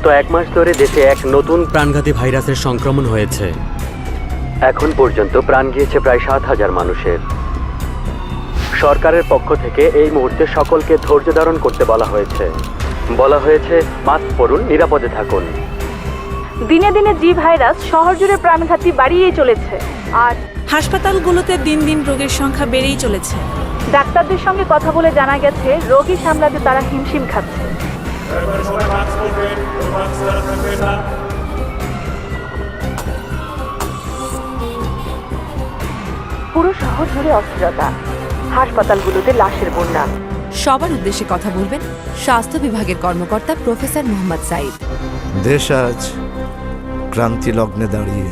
গত 1 মাস ধরে দেশে এক নতুন প্রাণঘাতী ভাইরাসের সংক্রমণ হয়েছে। এখন পর্যন্ত প্রাণ গিয়েছে প্রায় 7,000 মানুষের। সরকারের পক্ষ থেকে এই মুহূর্তে সকলকে ধৈর্য ধারণ করতে বলা হয়েছে। মাস্ক পরুন, নিরাপদে থাকুন। দিনে দিনে জি ভাইরাস শহর জুড়ে প্রাণঘাতী বাড়িয়েই চলেছে, আর হাসপাতালগুলোতে দিন দিন রোগীর সংখ্যা বেড়েই চলেছে। ডাক্তারদের সঙ্গে কথা বলে জানা গেছে রোগী সামলাতে তারা হিমশিম খাচ্ছে। পুরো শহর জুড়ে অস্থিরতা, হাসপাতালগুলোতে লাশের বন্যা। সবার উদ্দেশ্যে কথা বলবেন স্বাস্থ্য বিভাগের কর্মকর্তা প্রফেসর মোহাম্মদ সাইদ। দেশ আজ ক্রান্তি লগ্নে দাঁড়িয়ে।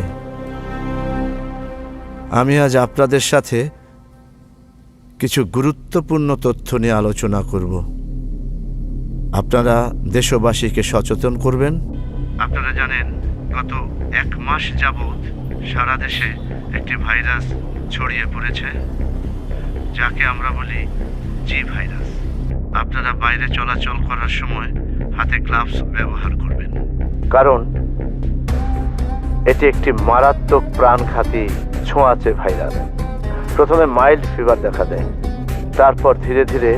আমি আজ আপনাদের সাথে কিছু গুরুত্বপূর্ণ তথ্য নিয়ে আলোচনা করব। আপনারা দেশবাসীকে সচেতন করবেন। আপনারা জানেন গত 1 মাস যাবৎ সারা দেশে একটি ভাইরাস ছড়িয়ে পড়েছে, যাকে আমরা বলি জি ভাইরাস। আপনারা বাইরে চলাচল করার সময় হাতে গ্লাভস ব্যবহার করবেন, কারণ এটি একটি মারাত্মক প্রাণঘাতী ছোঁয়াচে ভাইরাস। প্রথমে মাইল্ড ফিভার দেখা দেয়, তারপর ধীরে ধীরে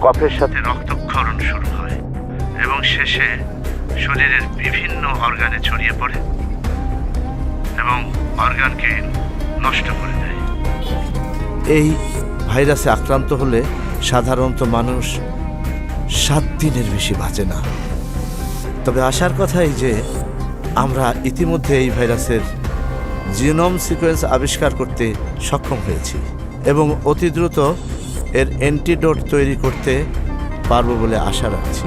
কফের সাথে রক্তক্ষরণ শুরু হয় এবং শেষে শরীরের বিভিন্ন অর্গানে ছড়িয়ে পড়ে এবং অর্গানকে নষ্ট করে দেয়। এই ভাইরাসে আক্রান্ত হলে সাধারণত মানুষ 7 দিনের বেশি বাঁচে না। তবে আশার কথা এই যে আমরা ইতিমধ্যে এই ভাইরাসের জিনোম সিকোয়েন্স আবিষ্কার করতে সক্ষম হয়েছি এবং অতি দ্রুত এর অ্যান্টিডোট তৈরি করতে পারবো বলে আশা রাখছি।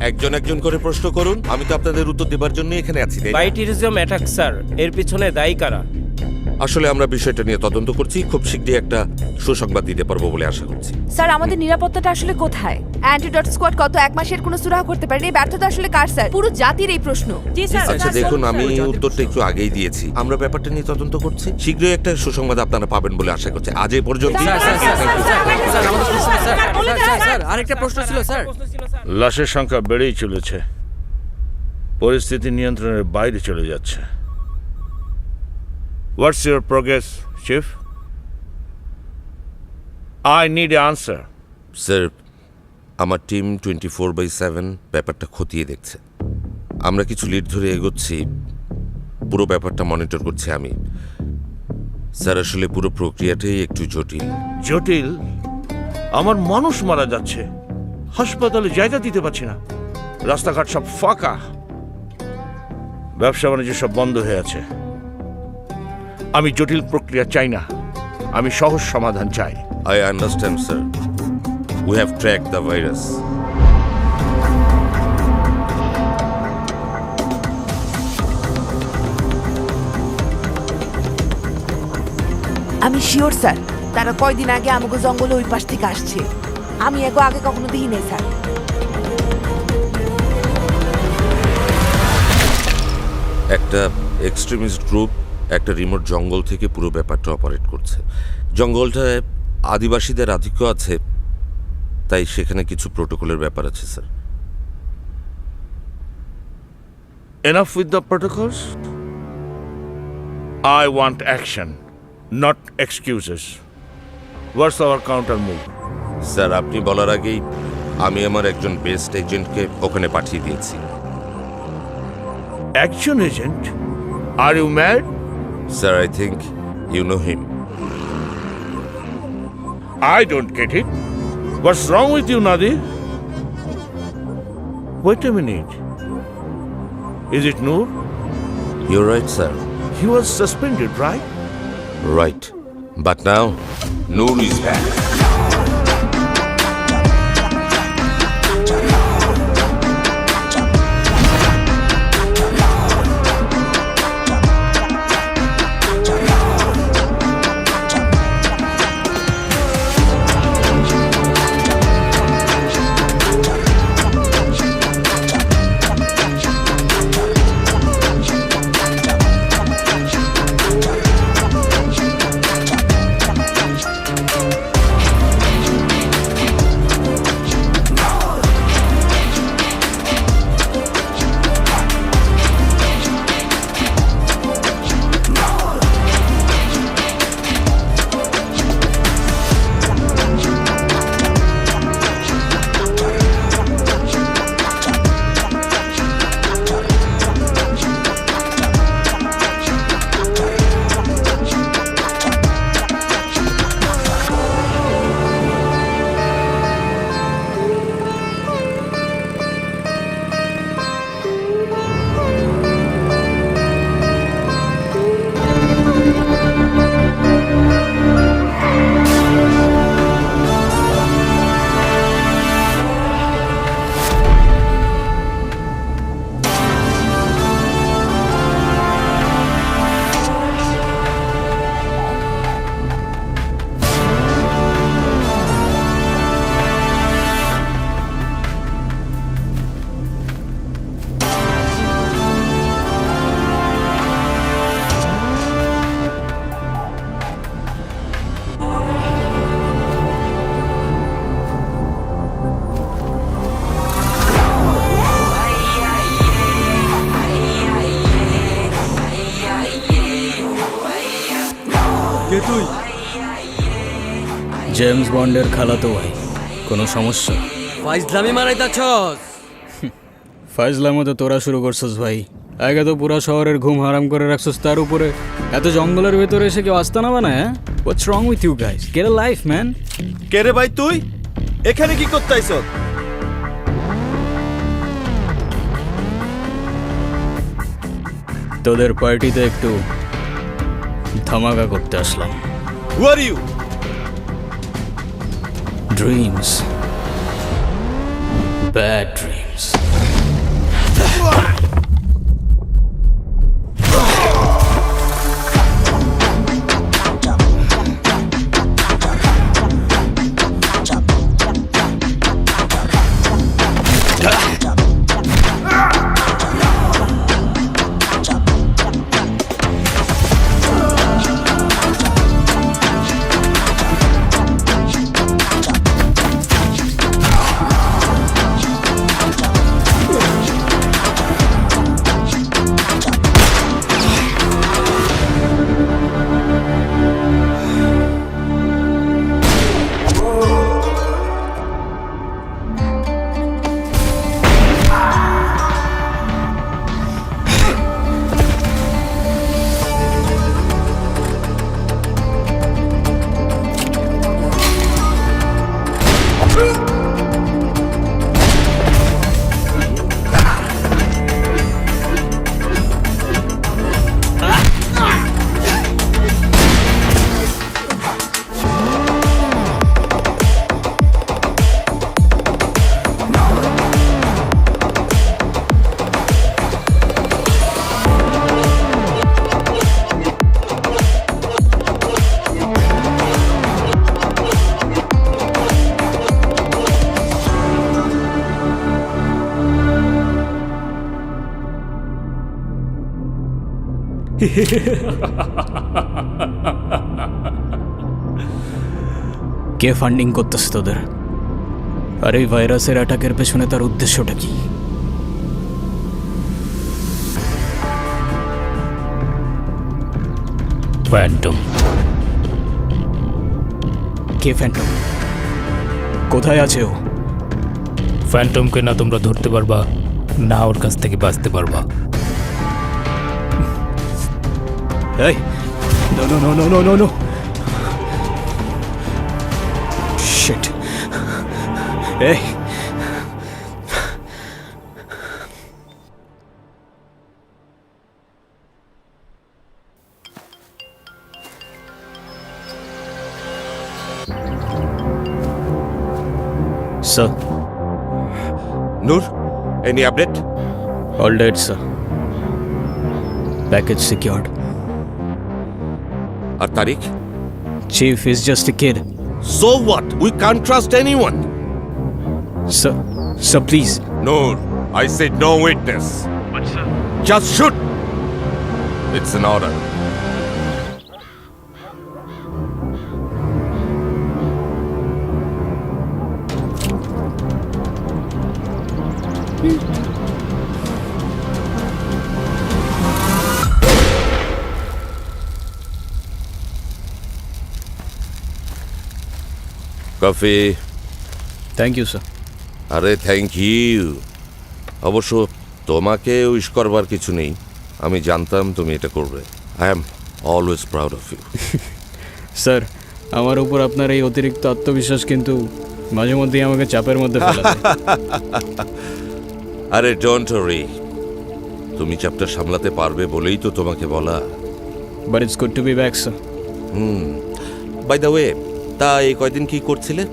একজন একজন করে প্রশ্ন করুন, আমি তো আপনাদের উত্তর দেবার জন্য এখানে আছি। ভাইটিরিজম অ্যাটাক স্যার, এর পিছনে দায়ী কারা? আসলে আমরা বিষয়টা নিয়ে তদন্ত করছি, খুব শীঘ্রই একটা সুসংবাদ দিতে পারবো বলে আশা করছি। স্যার, আমাদের নিরাপত্তাটা আসলে কোথায়? অ্যান্টিডট স্কোয়াড কত 1 মাসের কোনো সুরাহা করতে পারেনি। এই ব্যর্থতা আসলে কার স্যার? পুরো জাতির এই প্রশ্ন। আচ্ছা দেখুন, আমি উত্তরটা একটু আগেই দিয়েছি। আমরা ব্যাপারটা নিয়ে তদন্ত করছি, শীঘ্রই একটা সুসংবাদ আপনারা পাবেন বলে আশা করছি। আজ এই পর্যন্ত। আরেকটা প্রশ্ন ছিল স্যার। লাশের সংখ্যা বেড়েই চলেছে, পরিস্থিতি নিয়ন্ত্রণের বাইরে চলে যাচ্ছে। What's your progress, Chief? I need an answer. Sir, আমার টিম 24/7 ব্যাপারটা খতিয়ে দেখছে। আমরা কিছু লিড ধরে এগোচ্ছি, পুরো ব্যাপারটা মনিটর করছি আমি। স্যার, আসলে পুরো প্রক্রিয়াটাই একটু জটিল। জটিল? আমার মানুষ মারা যাচ্ছে, হাসপাতালে জায়গা দিতে পারছি না, রাস্তাঘাট সব ফাঁকা, ব্যবসা বাণিজ্য সব বন্ধ হয়ে আছে। আমি জটিল প্রক্রিয়া চাই না, আমি সহজ সমাধান চাই। I understand, sir. We have tracked the virus. আমি শিওর স্যার, তারা কয়দিন আগে আমাকে জঙ্গলে ওই পাশ থেকে আসছে। আমি আগে কখনো দেখি নাই স্যার। একটা এক্সট্রিমিস্ট গ্রুপ একটা রিমোট জঙ্গল থেকে পুরো ব্যাপারটা অপারেট করছে। জঙ্গলটায় আদিবাসীদের আধিক্য আছে, তাই সেখানে কিছু প্রোটোকলের ব্যাপার আছে sir. Enough with the protocols. I want action, not excuses. What's our counter move? Sir, আপনি বলার আগেই আমি আমার একজন বেস্ট এজেন্টকে ওখানে পাঠিয়ে দিয়েছি। Action agent? Are you mad? Sir, I think you know him. I don't get it. What's wrong with you, Nadir? Wait a minute. Is it Noor? You're right, sir. He was suspended, right? Right. But now, Noor is back. James বন্ডের খালাতো ভাই। কোনো সমস্যা? ফাইজলামি মারাইতাছস। ফাইজলামো তো তোরা শুরু করছস ভাই। আগে তো পুরা শহরের ঘুম হারাম করে রাখছস, তার উপরে এত জঙ্গলের ভেতরে এসে কেউ আস্তানা বানায়? হ্যাঁ, what's wrong with you guys? Get a life man. কে রে ভাই তুই? এখানে কি করতে আইছ? তোদের পার্টিতে একটু ধামাকা করতে আসলাম। Who are you? Dreams, bad dreams. কে ফান্ডিং করতেছে তোদের? আর এই ভাইরাসের অ্যাটাকের পেছনে তার উদ্দেশ্যটা কি? ফ্যান্টম। কে ফ্যান্টম? কোথায় আছে ও? ফ্যান্টমকে না তোমরা ধরতে পারবা, না ওর কাছ থেকে বাঁচতে পারবা। এই, no no no no no no no. Shit. এই, sir. Noor, any update? All dead, sir. Package secured. আর তারিখ? Chief is just a kid. So what? We can't trust anyone. Sir, please. Noor, I said no witness. But sir, Just shoot. It's an order. Coffee. Thank you, sir. আরে thank you. অবশ্য তোমাকে wish করবার কিছু নেই, আমি জানতাম তুমি এটা করবে। I am always proud of you. Sir, আমার উপর আপনার এই অতিরিক্ত আত্মবিশ্বাস কিন্তু মাঝে মধ্যেই আমাকে চাপের মধ্যে ফেলে দেয়। আরে ডোন্ট ওয়ারি, তুমি চ্যাপ্টার সামলাতে পারবে বলেই তো তোমাকে বলা। But it's good to be back, sir. By the way, তা এই কয়দিন কি করছিলে?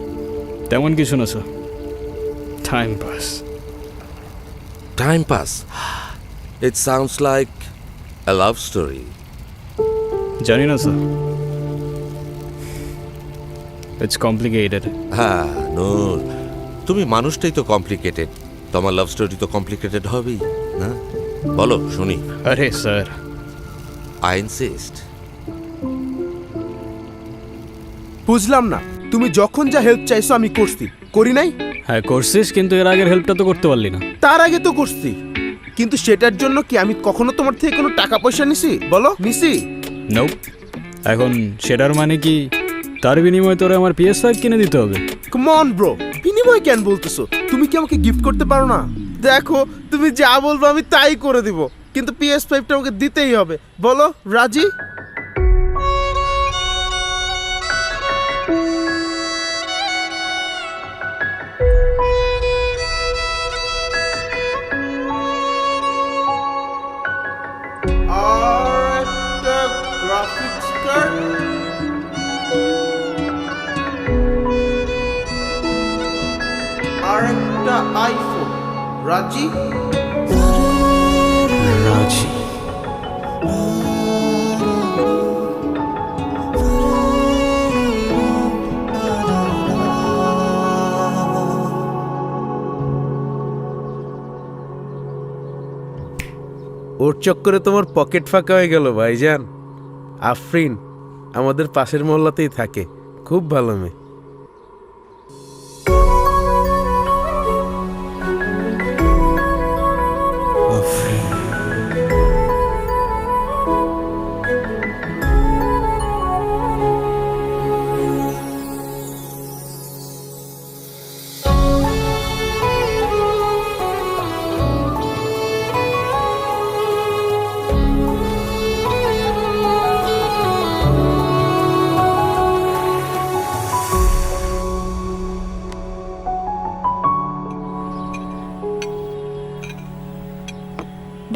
তেমন কিছু না, sir. Time pass. Time pass? It sounds like a love story. জানি না, স্যার। It's complicated. হ্যাঁ নূর, তুমি মানুষটাই তো কমপ্লিকেটেড, তোমার লাভ স্টোরি তো কমপ্লিকেটেড হবেই না? বলো শুনি। আরে স্যার, আই ইনসিস্ট। বুঝলাম না, তুমি যখন যা হেল্প চাইছো আমি করছি, করি নাই? হ্যাঁ করছিস, কিন্তু এর আগের হেল্পটা তো করতে পারলি না। তার আগে তো করছি, কিন্তু সেটার জন্য কি আমি কখনো তোমার থেকে কোনো টাকা পয়সা নিছি? বলো নিছি? নোপ। এখন সেটার মানে কি তার বিনিময়ে তোরে আমার PS5 কিনে দিতে হবে। কাম অন ব্রো, বিনিময় কেন বলতেছো? তুমি কি আমাকে গিফট করতে পারো না? দেখো, তুমি যা বলবো আমি তাই করে দিব, কিন্তু PS5টা আমাকে দিতেই হবে। বলো রাজি? আর একটা গ্রাফিক্স কার্ড, আর একটা আইফোন। রাজি? রাজি। ওর চক্করে তোমার পকেট ফাঁকা হয়ে গেল ভাইজান। আফরিন আমাদের পাশের মহল্লাতেই থাকে, খুব ভালো মেয়ে।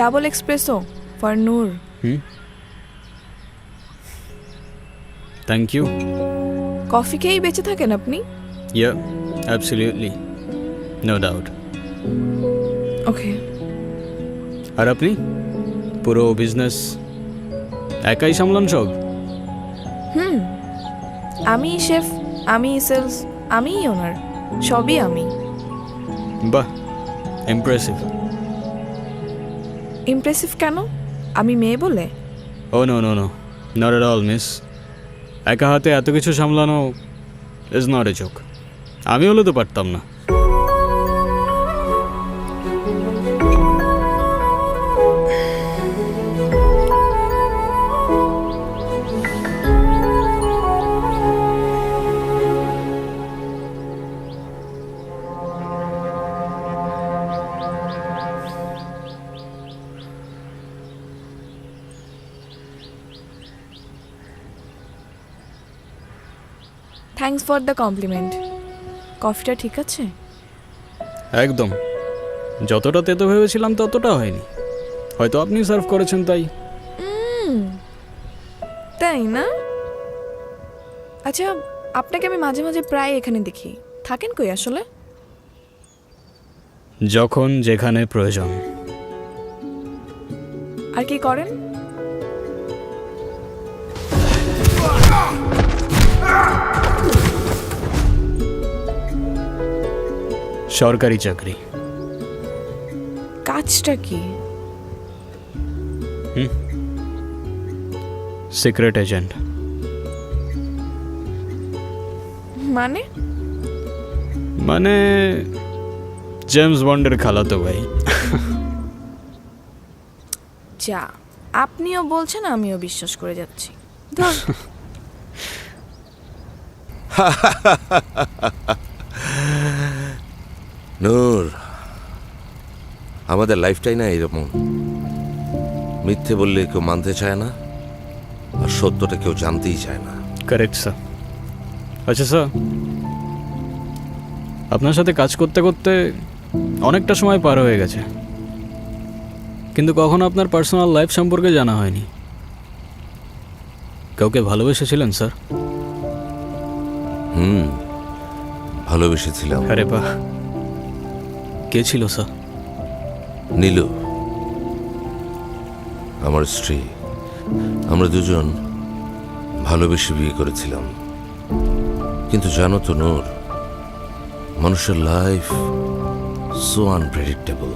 Double espresso for Noor. Thank you. Coffee খেয়েই বেঁচে থাকেন আপনি? Yeah, absolutely, no doubt. Okay. আর আপনি পুরো বিজনেস একাই সামলান সব? আমি শেফ, আমি সেলস, আমি ওনার, সবই আমি। বাহ, ইমপ্রেসিভ। ইমপ্রেসিভ কেন? আমি মেয়ে বলে? Oh no no no, not at all miss. একা হাতে এত কিছু সামলানো ইজ নট এ জোক। আমি হলে তো পারতাম না। Thanks for the compliment. কফিটা ঠিক আছে? একদম, যতটা তেতো ভেবেছিলাম ততটা হয়নি। হয়তো আপনি সার্ভ করেছেন তাই। তাই না? আচ্ছা, আপনাকে আমি মাঝে মাঝে প্রায় এখানে দেখি, থাকেন কই আসলে? যখন যেখানে প্রয়োজন। আর কি করেন? সরকারি চাকরি। কাজটা কি? Secret agent. মানে? মানে জেমস বন্ডের খালাতো ভাই। যা, আপনিও বলছেন আমিও বিশ্বাস করে যাচ্ছি। ধর। নূর, আমাদের লাইফটাই না এরকম। মিথ্যে বললে কেউ মানতে চায় না, আর সত্যটা কেউ জানতেই চায় না। Correct sir. আচ্ছা স্যার, আপনার সাথে কাজ করতে করতে অনেকটা সময় পার হয়ে গেছে, কিন্তু কখনো আপনার পার্সোনাল লাইফ সম্পর্কে জানা হয়নি। কাউকে ভালোবেসেছিলেন স্যার? ভালোবেসেছিলাম। আরে বাহ, কে ছিল স্যার? নীলু, আমার স্ত্রী। আমরা দুজন ভালোবেসে বিয়ে করেছিলাম। কিন্তু জানো তো নূর, মানুষের লাইফ সো আনপ্রেডিক্টেবল।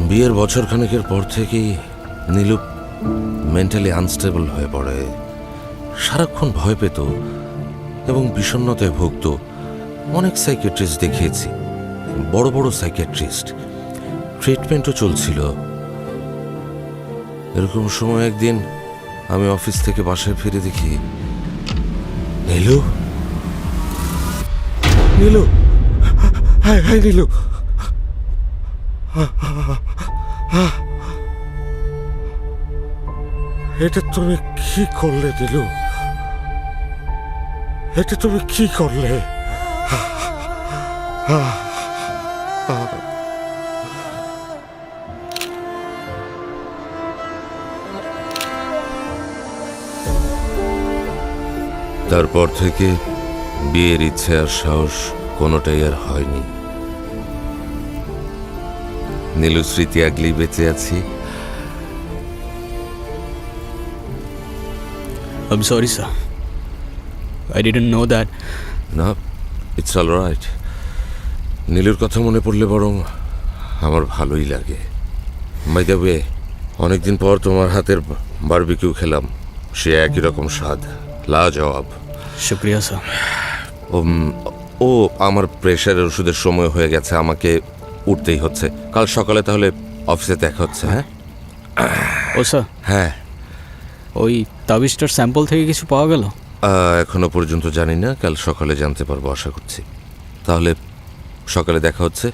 বিয়ের বছরখানেকের পর থেকেই নীলু মেন্টালি আনস্টেবল হয়ে পড়ে। সারাক্ষণ ভয় পেত এবং বিষণ্ণতায় ভুগত। অনেক সাইকিয়াট্রিস্ট দেখিয়েছি, বড় বড় সাইকিয়াট্রিস্ট, ট্রিটমেন্টও চলছিল। এরকম সময় একদিন আমি অফিস থেকে বাসায় ফিরে দেখি নীলু, নীলু, হাই হাই নীলু, এটা তুমি কি করলে নীলু? এটা তুমি কি করলে? তারপর থেকে বিয়ের ইচ্ছে আর সাহস কোনোটাই আর হয়নি। নীলু স্মৃতি আগলেই বেঁচে আছি। I'm sorry, sir. I didn't know that. না, ইটস অল রাইট। নীলুর কথা মনে পড়লে বরং আমার ভালোই লাগে। বাই দ্য ওয়ে, অনেকদিন পর তোমার হাতের বারবিকিউ খেলাম, সে একই রকম স্বাদ, লাজবাব। শুক্রিয়া স্যার। ও আমার প্রেশারের ওষুধের সময় হয়ে গেছে, আমাকে উঠতেই হচ্ছে। কাল সকালে তাহলে অফিসে দেখা হচ্ছে। হ্যাঁ ও স্যার, হ্যাঁ। ওই তাবিজটার স্যাম্পল থেকে কিছু পাওয়া গেল? এখনো পর্যন্ত জানি না, কাল সকালে জানতে পারবো আশা করছি। তাহলে সকালে দেখা হচ্ছে,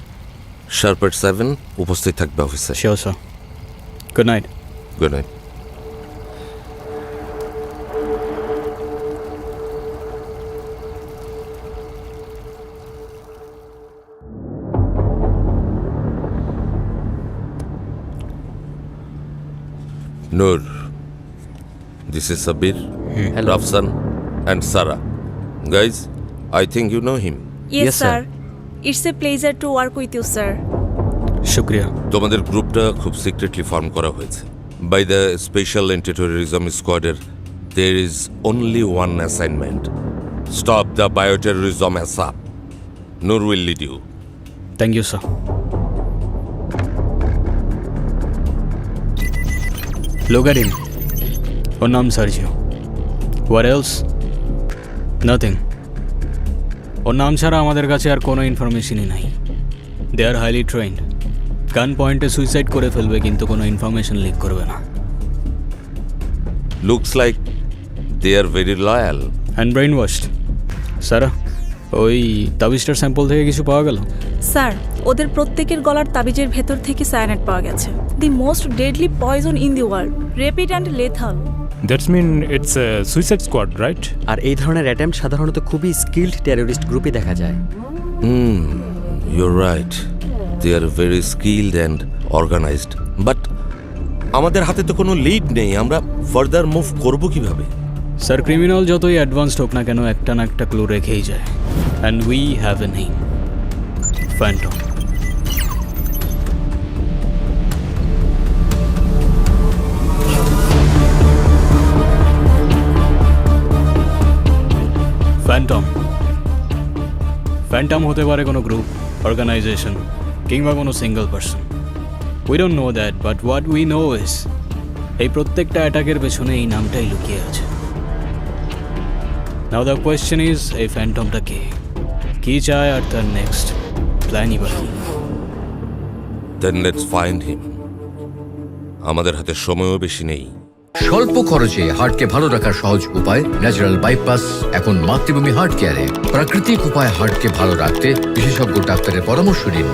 শার্প এট 7 উপস্থিত থাকবে অফিসে। Sure sir. Good night. Good night. Noor, this is Sabir, Rafsan, and Sarah. Guys, I think you know him. Yes, sir. It's a pleasure to work with you, sir. শুক্রিয়া। তোমাদের গ্রুপটা খুব সিক্রেটলি ফর্ম করা হয়েছে by the special anti terrorism স্কোয়াডের। There is only one assignment, stop the bioterrorism ASAP. Noor will lead you. Thank you sir. Look at him. ওর নাম Sergio. What else? Nothing. ওর নাম ছাড়া আমাদের কাছে আর কোনো ইনফরমেশনই নাই। They are highly trained. Gun পয়েন্টে সুইসাইড করে ফেলবে, কিন্তু কোনো ইনফরমেশন লিক করবে না। Looks like they are very loyal. And brainwashed. Sara, ওই তাবিজটার স্যাম্পল থেকে কিছু পাওয়া গেল? স্যার, ওদের প্রত্যেকের গলার তাবিজের ভেতর থেকে সায়ানাইড পাওয়া গেছে। The most deadly poison in the world, rapid and lethal. That's mean it's a suicide squad, right? আর এই ধরনের অ্যাটেম্প্ট সাধারণত খুবই স্কিল্ড টেররিস্ট গ্রুপে দেখা যায়। You're right. They are very skilled and organized. But আমাদের হাতে তো কোনো লিড নেই, আমরা ফার্দার মুভ করব কিভাবে? স্যার, ক্রিমিনাল যতই অ্যাডভান্সড হোক না কেন, একটা না একটা ক্লু রেখেই যায়। And we have a name, Phantom. Phantom Phantom হতে পারে কোনো গ্রুপ, অর্গানাইজেশন কিংবা কোনো single person. We don't know that, but what we know is এই প্রত্যেকটা অ্যাটাকের পেছনে এই নামটাই লুকিয়ে আছে। নাও দ্য কোয়েশ্চেন ইজ, এই ফ্যান্টমটা কে, কি চায়, আর তার নেক্সট প্ল্যানই বা কি? Then let's find him. আমাদের হাতে সময়ও বেশি নেই। স্বল্প খরচে হার্টকে ভালো রাখার সহজ উপায়, ন্যাচারাল বাইপাস এখন মাতৃভূমি হার্ট কেয়ারে। প্রাকৃতিক উপায়ে হার্টকে ভালো রাখতে বিশেষজ্ঞ ডাক্তারের পরামর্শ নিন।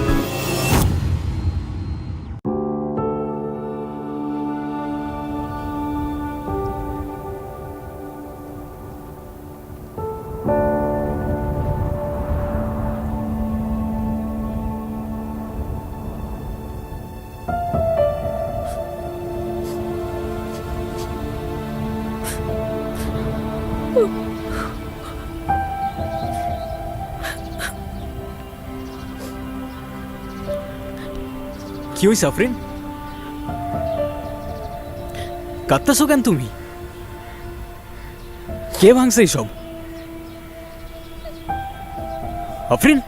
কি হইছে আফরিন? কাঁদতেছো কেন তুমি? কে ভাঙছে এইসব? আফরিন,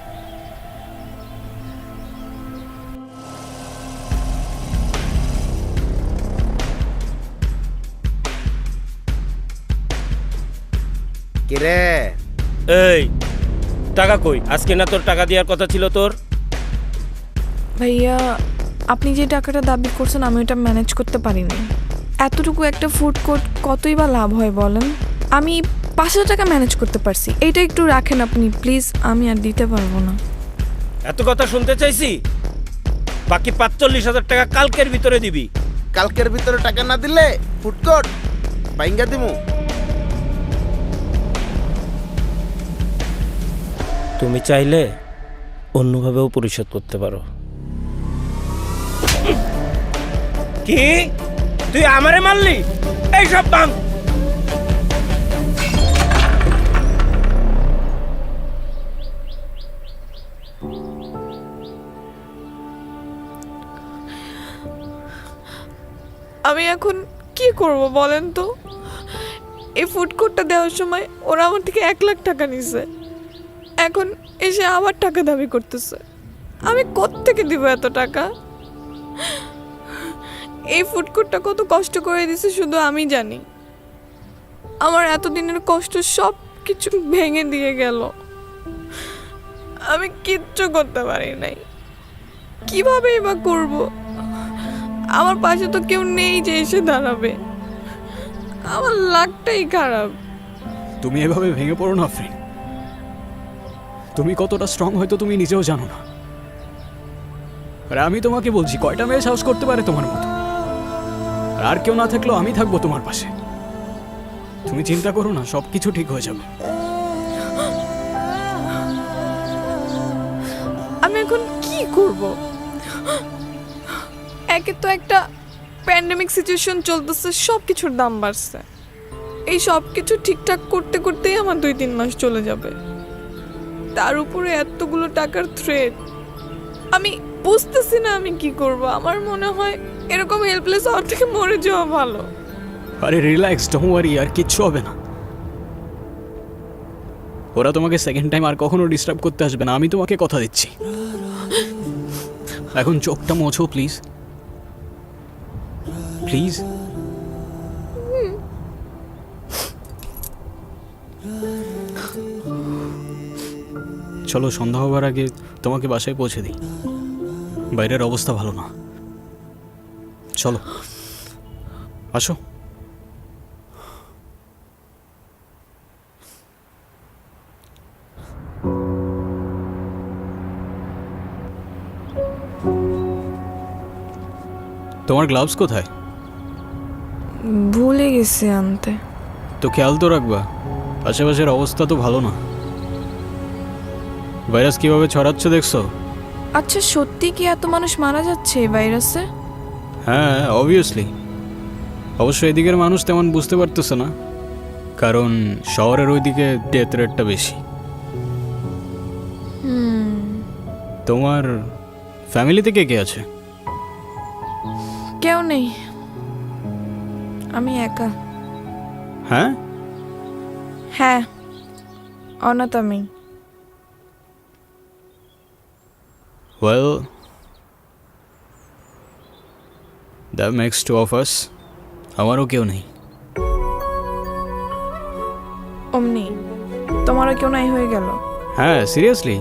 কিরে? এই টাকা কই? আজকে না তোর টাকা দেওয়ার কথা ছিল তোর? ভাইয়া, আপনি যে টাকাটা দাবি করছেন আমি ওটা ম্যানেজ করতে পারিনি। এতটুকু একটা ফুড কোর্ট কতই বা লাভ হয় বলেন? আমি 5,000 টাকা ম্যানেজ করতে পারছি, এইটা একটু রাখেন আপনি প্লিজ, আমি আর দিতে পারবো না। এত কথা শুনতে চাইছি? বাকি 45,000 টাকা কালকের ভিতরে দিবি। কালকের ভিতরে টাকা না দিলে ফুড কোর্ট বাইঙ্গা দিমু। তুমি চাইলে অন্যভাবেও পরিশোধ করতে পারো। কি তুই আমারে মারলি? এই সব বাং। আমি এখন কি করব বলেন তো? এই ফুড কোর্টটা দেওয়ার সময় ওরা আমার থেকে 1 লাখ টাকা নিছে, এখন এসে আবার টাকা দাবি করতেছে। আমি কোত্থেকে দিব এত টাকা? এই ফুড কোর্টটা কত কষ্ট করে দিছে শুধু আমি জানি। আমার এতদিনের কষ্ট সব কিছু ভেঙে দিয়ে গেল। আমি কিচ্ছু করতে পারি নাই, কিভাবেই বা করব? আমার পাশে তো কেউ নেই যে এসে দাঁড়াবে। আমার লাকটাই খারাপ। তুমি এভাবে ভেঙে পড়ো না ফ্রেন্ড। তুমি কতটা স্ট্রং হয়তো তুমি নিজেও জানো না। আর আমি তোমাকে বলছি, কয়টা মেয়ে সাহস করতে পারে তোমার মতো? আর কেউ না থাকলেও আমি থাকবো তোমার পাশে। তুমি চিন্তা করো না, সব কিছু ঠিক হয়ে যাবে। আমি এখন কি করব? একে তো একটা প্যান্ডেমিক সিচুয়েশন চলতেছে, সব কিছুর দাম বাড়ছে। এই সব কিছু ঠিকঠাক করতে করতেই আমার 2-3 মাস চলে যাবে। তার উপরে এতগুলো টাকার থ্রেট। আমি বুঝতেছি না আমি কি করব। আমার মনে হয় এরকম হেল্পলেস হওয়ার থেকে মরে যাওয়া ভালো। আরে রিল্যাক্স, ডোন্ট ওয়ারি, আর কিচ্ছু হবে না। ওরা তোমাকে সেকেন্ড টাইম আর কখনো ডিস্টার্ব করতে আসবে না, আমি তোমাকে কথা দিচ্ছি। এখন চোখটা মোছো প্লিজ, প্লিজ। চলো, সন্ধ্যা হবার আগে তোমাকে বাসায় পৌঁছে দিই। বাইরের অবস্থা ভালো না। চলো, আসো। তোমার গ্লাভস কোথায়? ভুলে গেছি আনতে। তো খেয়াল তো রাখবা, আশেপাশের অবস্থা তো ভালো না। ভাইরাস কিভাবে ছড়াচ্ছে দেখছো? আচ্ছা, সত্যি কি এত মানুষ মারা যাচ্ছে এই ভাইরাসে? হ্যাঁ, অবভিয়াসলি। অবশ্য এদিকের মানুষ তেমন বুঝতে পারতেছে না, কারণ শহরের ওইদিকে ডেথ রেটটা বেশি। তোমার ফ্যামিলিতে কে কে আছে? কেউ নেই, আমি একা। হ্যাঁ হ্যাঁ, অনাথ আমি। Well, that makes two of us. আমারও কেউ নেই। অমনি তোমারও কেউ নাই হয়ে গেল? হ্যাঁ, সিরিয়াসলি।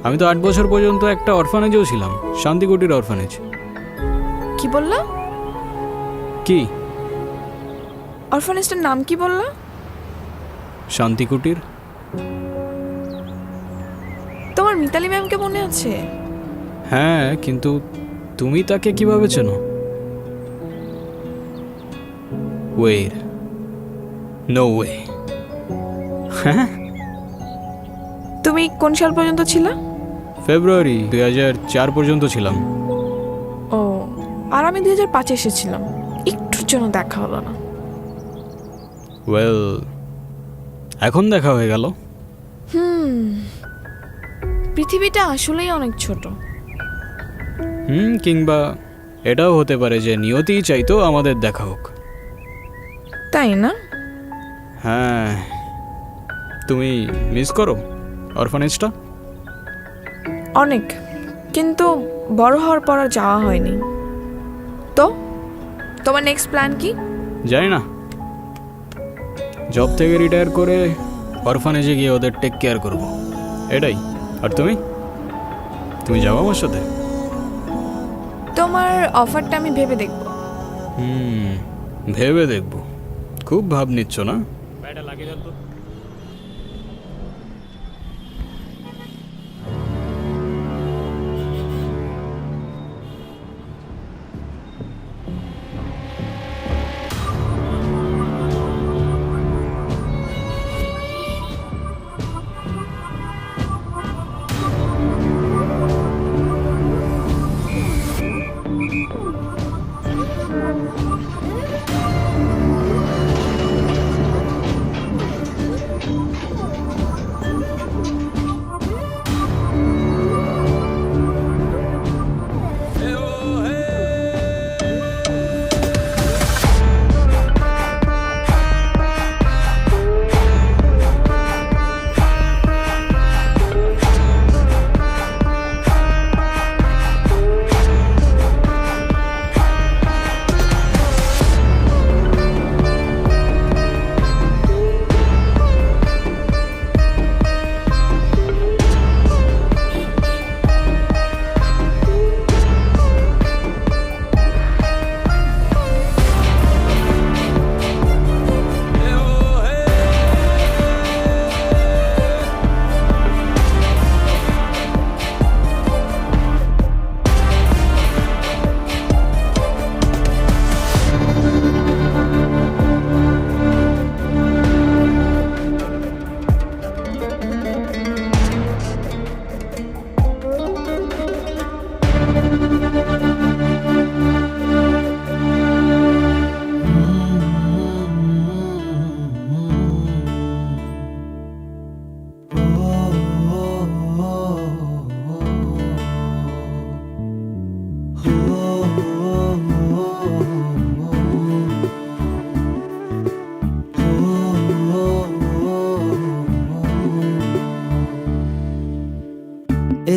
আমি তো 8 বছর পর্যন্ত একটা অরফানেজেও ছিলাম, শান্তিকুটির অরফানেজ। কি বললা? কি? অরফানেজটার নাম কি বললা? শান্তিকুটির। তোমার মিতালি ম্যামকে মনে আছে? হ্যাঁ, কিন্তু তুমি তাকে কিভাবে চেনো? Wait, no way. হ্যাঁ, তুমি কোন সাল পর্যন্ত ছিলা? ফেব্রুয়ারি 2004 পর্যন্ত ছিলাম। ও, আর আমি 2005 এসেছিলাম। একটুর জন্য দেখা হলো না। ওয়েল, এখন দেখা হয়ে গেল। পৃথিবীটা আসলেই অনেক ছোট। কিংবা এটাও হতে পারে যে নিয়তিই চাইতো আমাদের দেখা হোক, তাই না? হ্যাঁ। তুমি মিস করো অরফানেজটা? অনেক, কিন্তু বড় হওয়ার পর আর যাওয়া হয়নি। তো তোমার নেক্সট প্ল্যান কি? জানি না, জব থেকে রিটায়ার করে অরফানেজে গিয়ে ওদের টেক কেয়ার করব, এটাই। আর তুমি তুমি যাও আমার সাথে? তোমার অফারটা আমি ভেবে দেখব। ভেবে দেখব। খুব ভাব নিচ্ছ না? ব্যাটা লাগিয়ে দেন তো।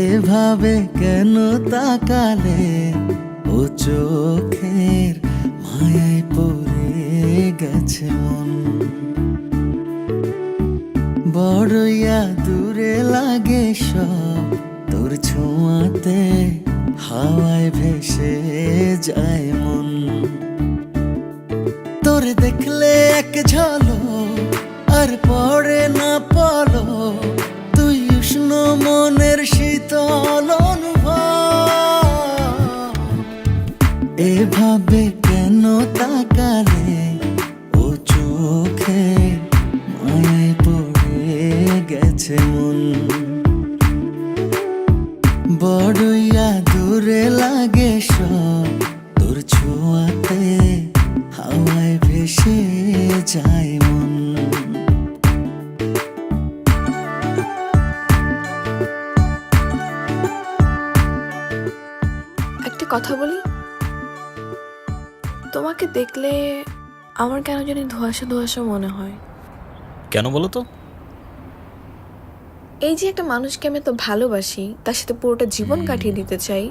এভাবে কেন তাকালে, ও চোখের মায়ায় পড়ে গেছে মন। বড়ইয়া দূরে লাগে সব তোর ছোঁয়াতে, হাওয়ায় ভেসে যায় মন। তোর দেখলে এক ঝলক আর পড়ে না পলো, তুই উষ্ণ মনের শীতল অনুভব। এভাবে কেন তাকালে, ও চোখে মায়ায় পড়ে গেছে মন। বড়ইয়া দূরে লাগে সব তোর ছোঁয়াতে, হাওয়ায় ভেসে যায় মন। একটা কথা বলি, তোমাকে দেখলে আমার কেন জানি ধোঁয়াশা ধোঁয়াশা মনে হয়। কেন বলো তো? এই যে একটা মানুষকে আমি এত ভালোবাসি, তার সাথে পুরোটা জীবন কাটিয়ে দিতে চাই,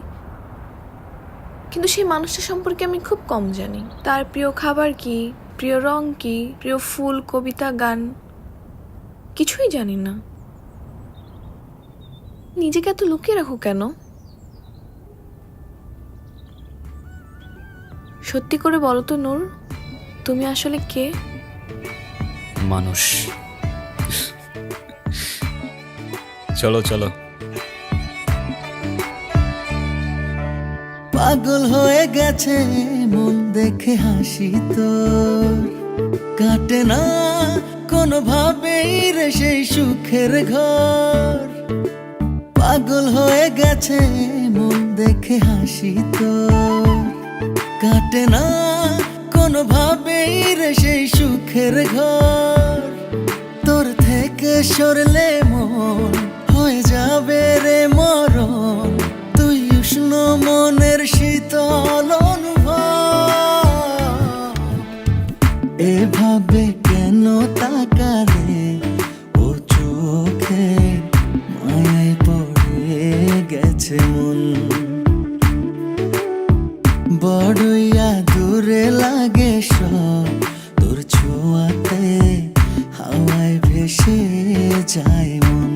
কিন্তু সেই মানুষটা সম্পর্কে আমি খুব কম জানি। তার প্রিয় খাবার কি, প্রিয় রং কি, প্রিয় ফুল, কবিতা, গান, কিছুই জানি না। নিজেকে এত লুকিয়ে রাখো কেন? সত্যি করে বলো তো নূর, তুমি আসলে কে? মানুষ। চলো চলো। পাগল হয়ে গেছে মন দেখে হাসি তোর, কাটে না কোনোভাবেই রে সেই সুখের ঘর। পাগল হয়ে গেছে মন দেখে হাসি তোর, কাটে না কোনোভাবেই রে সেই সুখের ঘর। তোর থেকে সরলে মন হয়ে যাবে রে মরণ, তুই উষ্ণ মনের শীতল অনুভব। এভাবে কেন তাকালে, ও চোখে মায়ায় পড়ে গেছে মন। বড়ইয়া দূরে লাগে সব তোর ছোঁয়াতে, হাওয়ায় ভেসে যায় মন।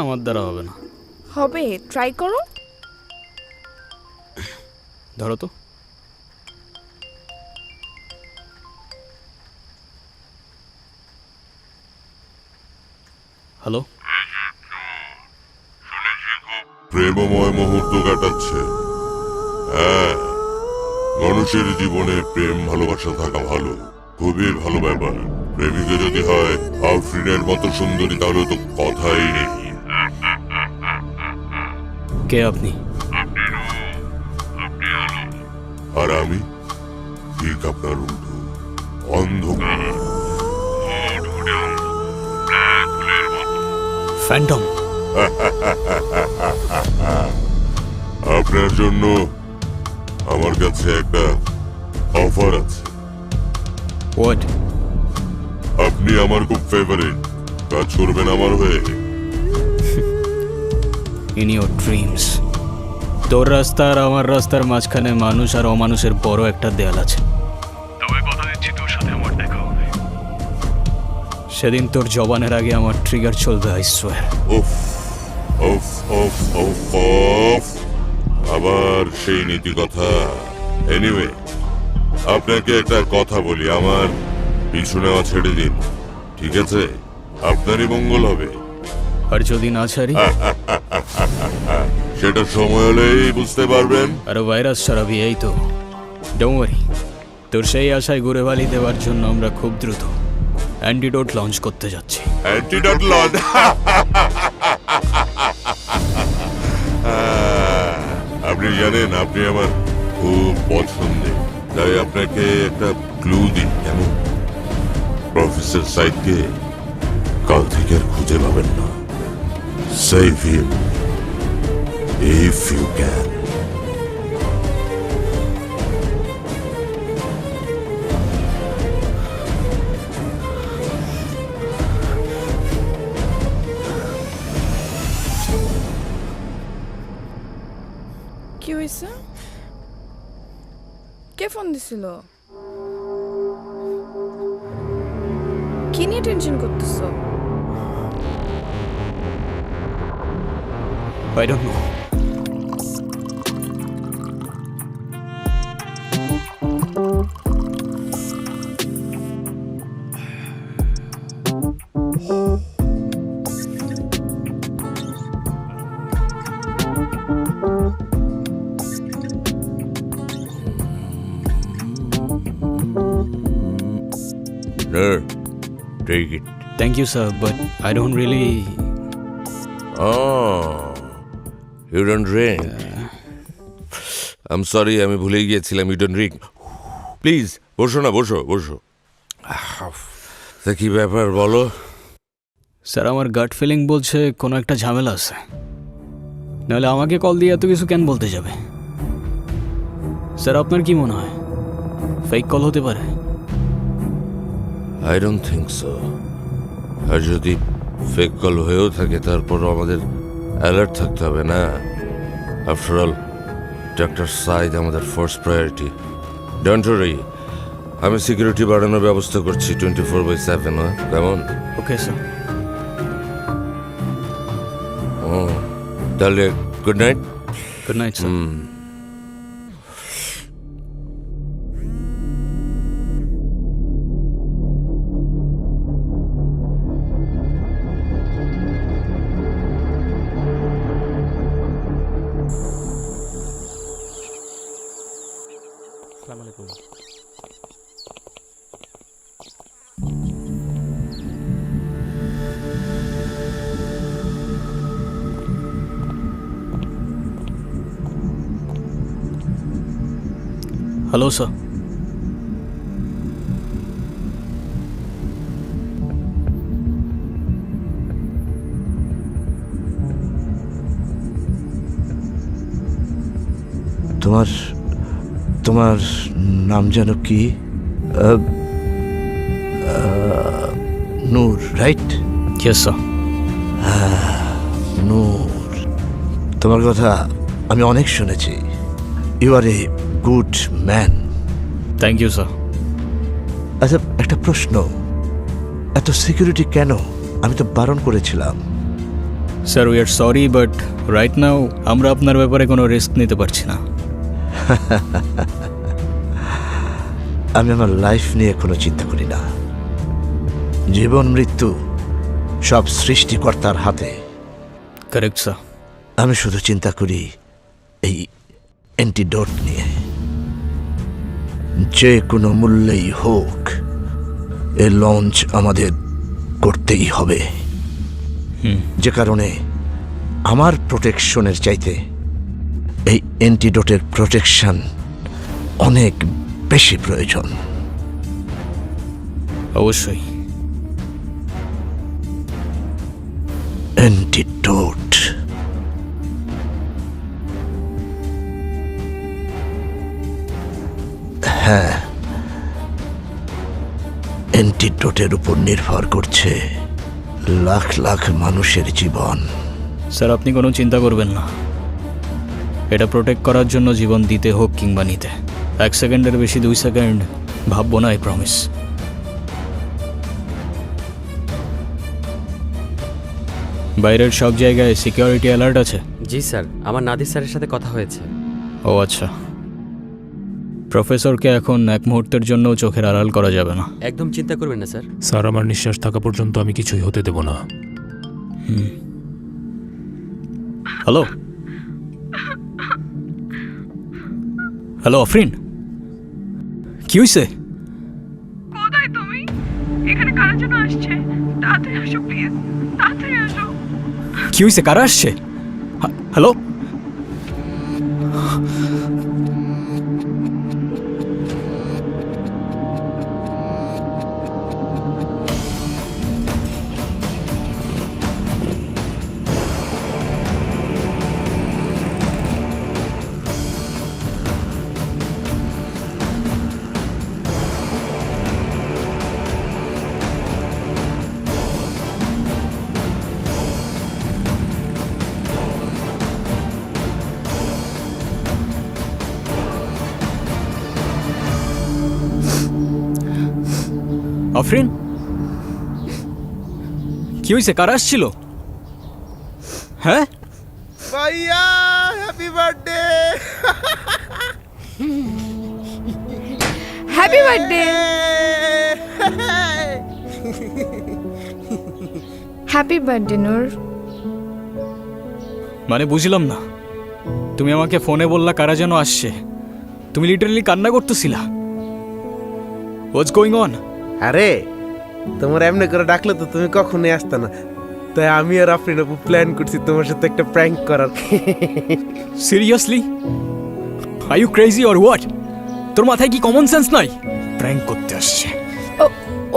আমার দ্বারা হবে না। হবে, ট্রাই করো। ধরো তো। হ্যালো, প্রেমময় মুহূর্ত কাটাচ্ছে। হ্যাঁ, মানুষের জীবনে প্রেম ভালোবাসা থাকা ভালো, খুবই ভালো ব্যাপার। প্রেমিকা যদি হয় আফরিনের মতো সুন্দরী তাহলে তো কথাই নেই। কে আপনি? আর আমি ঠিক আপনার উল্টো, অন্ধকার, ফ্যান্টম। আপনার জন্য আমার কাছে একটা অফার আছে। হোয়াট? আপনি আমার খুব ফেভারিট, কাজ করবেন আমার হয়ে। In your dreams. তোর রাস্তা আর আমার রাস্তার মাঝখানে মানুষ আর অমানুষের বড় একটা দেয়াল আছে। তবে কথা দিচ্ছি তোর সাথে আমার দেখা হবে। সেদিন তোর জবানের আগে আমার ট্রিগার চলবে, আই সোয়ার। উফ উফ উফ উফ উফ, আবার সেই নীতি কথা। এনিওয়ে, আপনাকে একটা কথা বলি, আমার পিছু নেওয়া ছেড়ে দিন, ঠিক আছে? আপনারই মঙ্গল হবে। আর যদি না ছাড়ি? সেটা সময় হলেই বুঝতে পারবেন। আর ভাইরাস ছাড়াবি, এই তো। ডোন্ট ওয়ারি, তোর সেই আশায় ঘুরে বালি দেওয়ার জন্য আমরা খুব দ্রুত অ্যান্টিডোট লঞ্চ করতে যাচ্ছি। Antidote launch? আপনি জানেন আপনি আমার খুব পছন্দের, তাই আপনাকে একটা ক্লু দিন। কেমন? প্রফেসর সাইদকে কাল থেকে আর খুঁজে পাবেন না। Save him if you can. কি হয়েছে? কে ফোন দিছিল? কি নিয়ে টেনশন করতেছো? I don't know. Sir, take it. Thank you, sir, but I don't really... Oh, you don't drink. I'm sorry, আমি ভুলে গিয়েছিলাম, you don't drink. প্লিজ বসো না, বসো বসো। তা কি ব্যাপার বলো? স্যার, আমার গাট ফিলিং বলছে কোনো একটা ঝামেলা আছে, নাহলে আমাকে কল দিয়ে এত কিছু কেন বলতে যাবে? স্যার, আপনার কি মনে হয় ফেক কল হতে পারে? I don't think so. আর যদি ফেক কল হয়েও থাকে তারপরও আমাদের অ্যালার্ট থাকতে হবে না? আফটার অল ডক্টর সাইদ আমাদের ফার্স্ট প্রায়োরিটি। ডোন্ট ওয়ারি, আমি সিকিউরিটি বাড়ানোর ব্যবস্থা করছি 24/7। কেমন? ওকে স্যার। ও তাহলে good night. Good night sir. Hello sir. তোমার নাম যেন কি? Noor, right? Yes sir. Noor, তোমার কথা আমি অনেক শুনেছি। You are a good man. Thank you sir. আচ্ছা, একটা প্রশ্ন, এত সিকিউরিটি কেন? আমি তো বারণ করেছিলাম। Sir we are sorry but right now আমরা আপনার ব্যাপারে কোনো রিস্ক নিতে পারছি না। আমি আমার লাইফ নিয়ে কোনো চিন্তা করি না। জীবন মৃত্যু সব সৃষ্টিকর্তার হাতে। Correct sir. আমি শুধু চিন্তা করি এই অ্যান্টিডোট নিয়ে। যে কোনো মূল্যেই হোক এ লঞ্চ আমাদের করতেই হবে, যে কারণে আমার প্রোটেকশনের চাইতে এই অ্যান্টিডোটের প্রোটেকশন অনেক বেশি প্রয়োজন। অবশ্যই। অ্যান্টিডোট হ্যাঁ, অ্যান্টিডোটের উপর নির্ভর করছে লাখ লাখ মানুষের জীবন। স্যার আপনি কোনো চিন্তা করবেন না, এটা প্রোটেক্ট করার জন্য জীবন দিতে হোক কিংবা নিতে 1 সেকেন্ডের বেশি 2 সেকেন্ড ভাববো না, আই প্রমিস। বাইরের সব জায়গায় সিকিউরিটি অ্যালার্ট আছে? জি স্যার, আমার নাদির স্যারের সাথে কথা হয়েছে। ও আচ্ছা। প্রফেসরকে এখন এক মুহূর্তের জন্য চোখের আড়াল করা যাবে না। একদম চিন্তা করবেন না স্যার। স্যার আমার নিঃশ্বাস থাকা পর্যন্ত আমি কিছুই হতে দেব না। হ্যালো হ্যালো আফরিন, কি হয়েছে? কোথায় তুমি? এখানে কারা যেন আসছে, তাড়াতাড়ি আসো প্লিজ, তাড়াতাড়ি আসো। কি হয়েছে? কারা আসছে? হ্যালো আফরিন, কি হয়েছে? কারা আসছিল? হ্যাঁ ভাইয়া happy birthday. Happy birthday. Happy birthday Noor. মানে বুঝলাম না, তুমি আমাকে ফোনে বললা কারা যেন আসছে, তুমি লিটারালি কান্না করতেছিলা। হোয়াটস গোয়িং অন? আরে তোমার এমনি করে ডাকলে তো তুমি কখনোই আসতে না, তাই আমি আর আফরিন আপু প্ল্যান করছি তোমার সাথে একটা প্র্যাঙ্ক করার। Seriously? Are you crazy or what? তোর মাথায় কি কমন সেন্স নাই? প্র্যাঙ্ক করতে আসছে।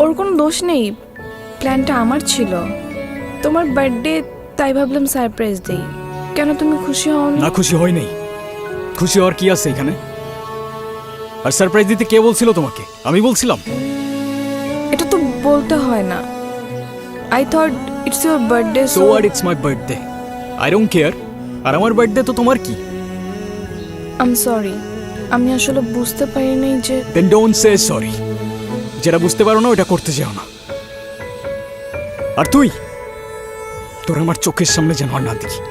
ওর কোনো দোষ নেই, প্ল্যানটা আমার ছিল। তোমার বার্থডে, তাই ভাবলাম সারপ্রাইজ দেই। কেন তুমি খুশি হও না? খুশি হই নাই। খুশি হওয়ার কি আছে এখানে? আর সারপ্রাইজ দিতে কে বলছিল তোমাকে? আমি বলছিলাম? এটা তো বলতে হয় না। I thought it's your birthday. So what, it's my birthday, I don't care. আর আমার বার্থডে তো তোমার কি? আই এম সরি, আমি আসলে বুঝতে পারিনি যে। Then don't say sorry. যেটা বুঝতে পারো না ওটা করতে যাও না। আর তুই, তোর আমার চোখের সামনে যেন আর না দেখি।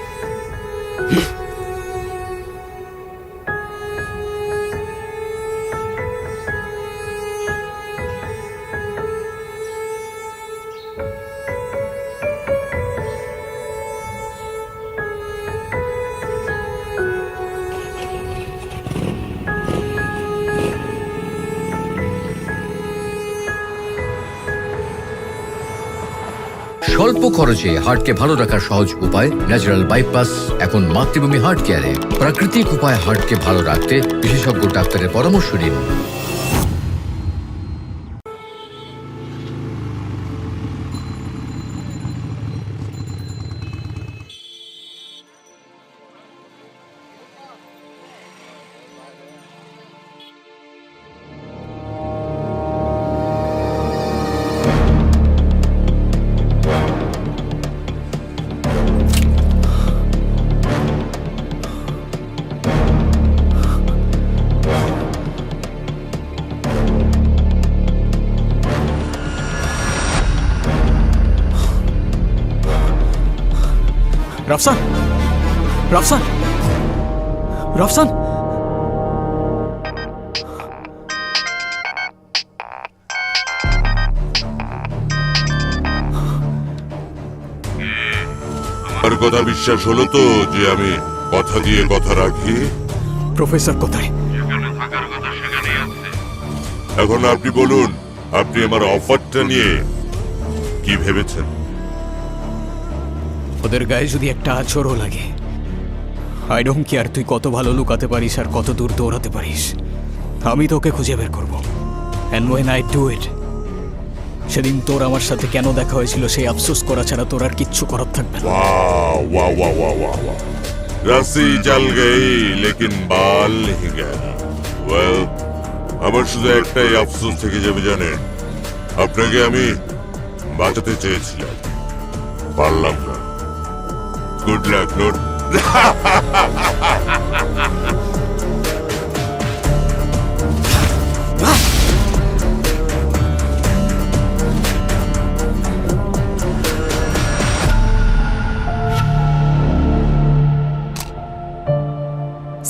স্বল্প খরচে হার্টকে ভালো রাখার সহজ উপায় ন্যাচারাল বাইপাস এখন মাতৃভূমি হার্ট কেয়ারে। প্রাকৃতিক উপায়ে হার্টকে ভালো রাখতে বিশেষজ্ঞ ডাক্তারের পরামর্শ নিন। রাফসান, রাফসান, রাফসান। আমার কথা বিশ্বাস হলো তো যে আমি কথা দিয়ে কথা রাখি? প্রফেসর কোথায়? এখন আপনি বলুন, আপনি আমার অফারটা নিয়ে কি ভেবেছেন? ওদের গায়ে যদি একটা আছরও লাগে, আই ডোন্ট কেয়ার তুই কত ভালো লুকাতে পারিস আর কত দূর দৌড়াতে পারিস, আমি তোকে খুঁজে বের করবো। And when I do it, সেদিন তোর আমার সাথে কেন দেখা হয়েছিল সেই আফসোস করা ছাড়া তোর আর কিচ্ছু করার থাকবে না। वाह वाह वाह वाह वाह वाह रस्सी चल गई लेकिन बाल नहीं गया। ওয়েল, আমার শুধু একটাই আফসোস থেকে যাবে জানেন, আপনাকে আমি বাঁচাতে চেয়েছিলাম, পারলাম না। Good luck note.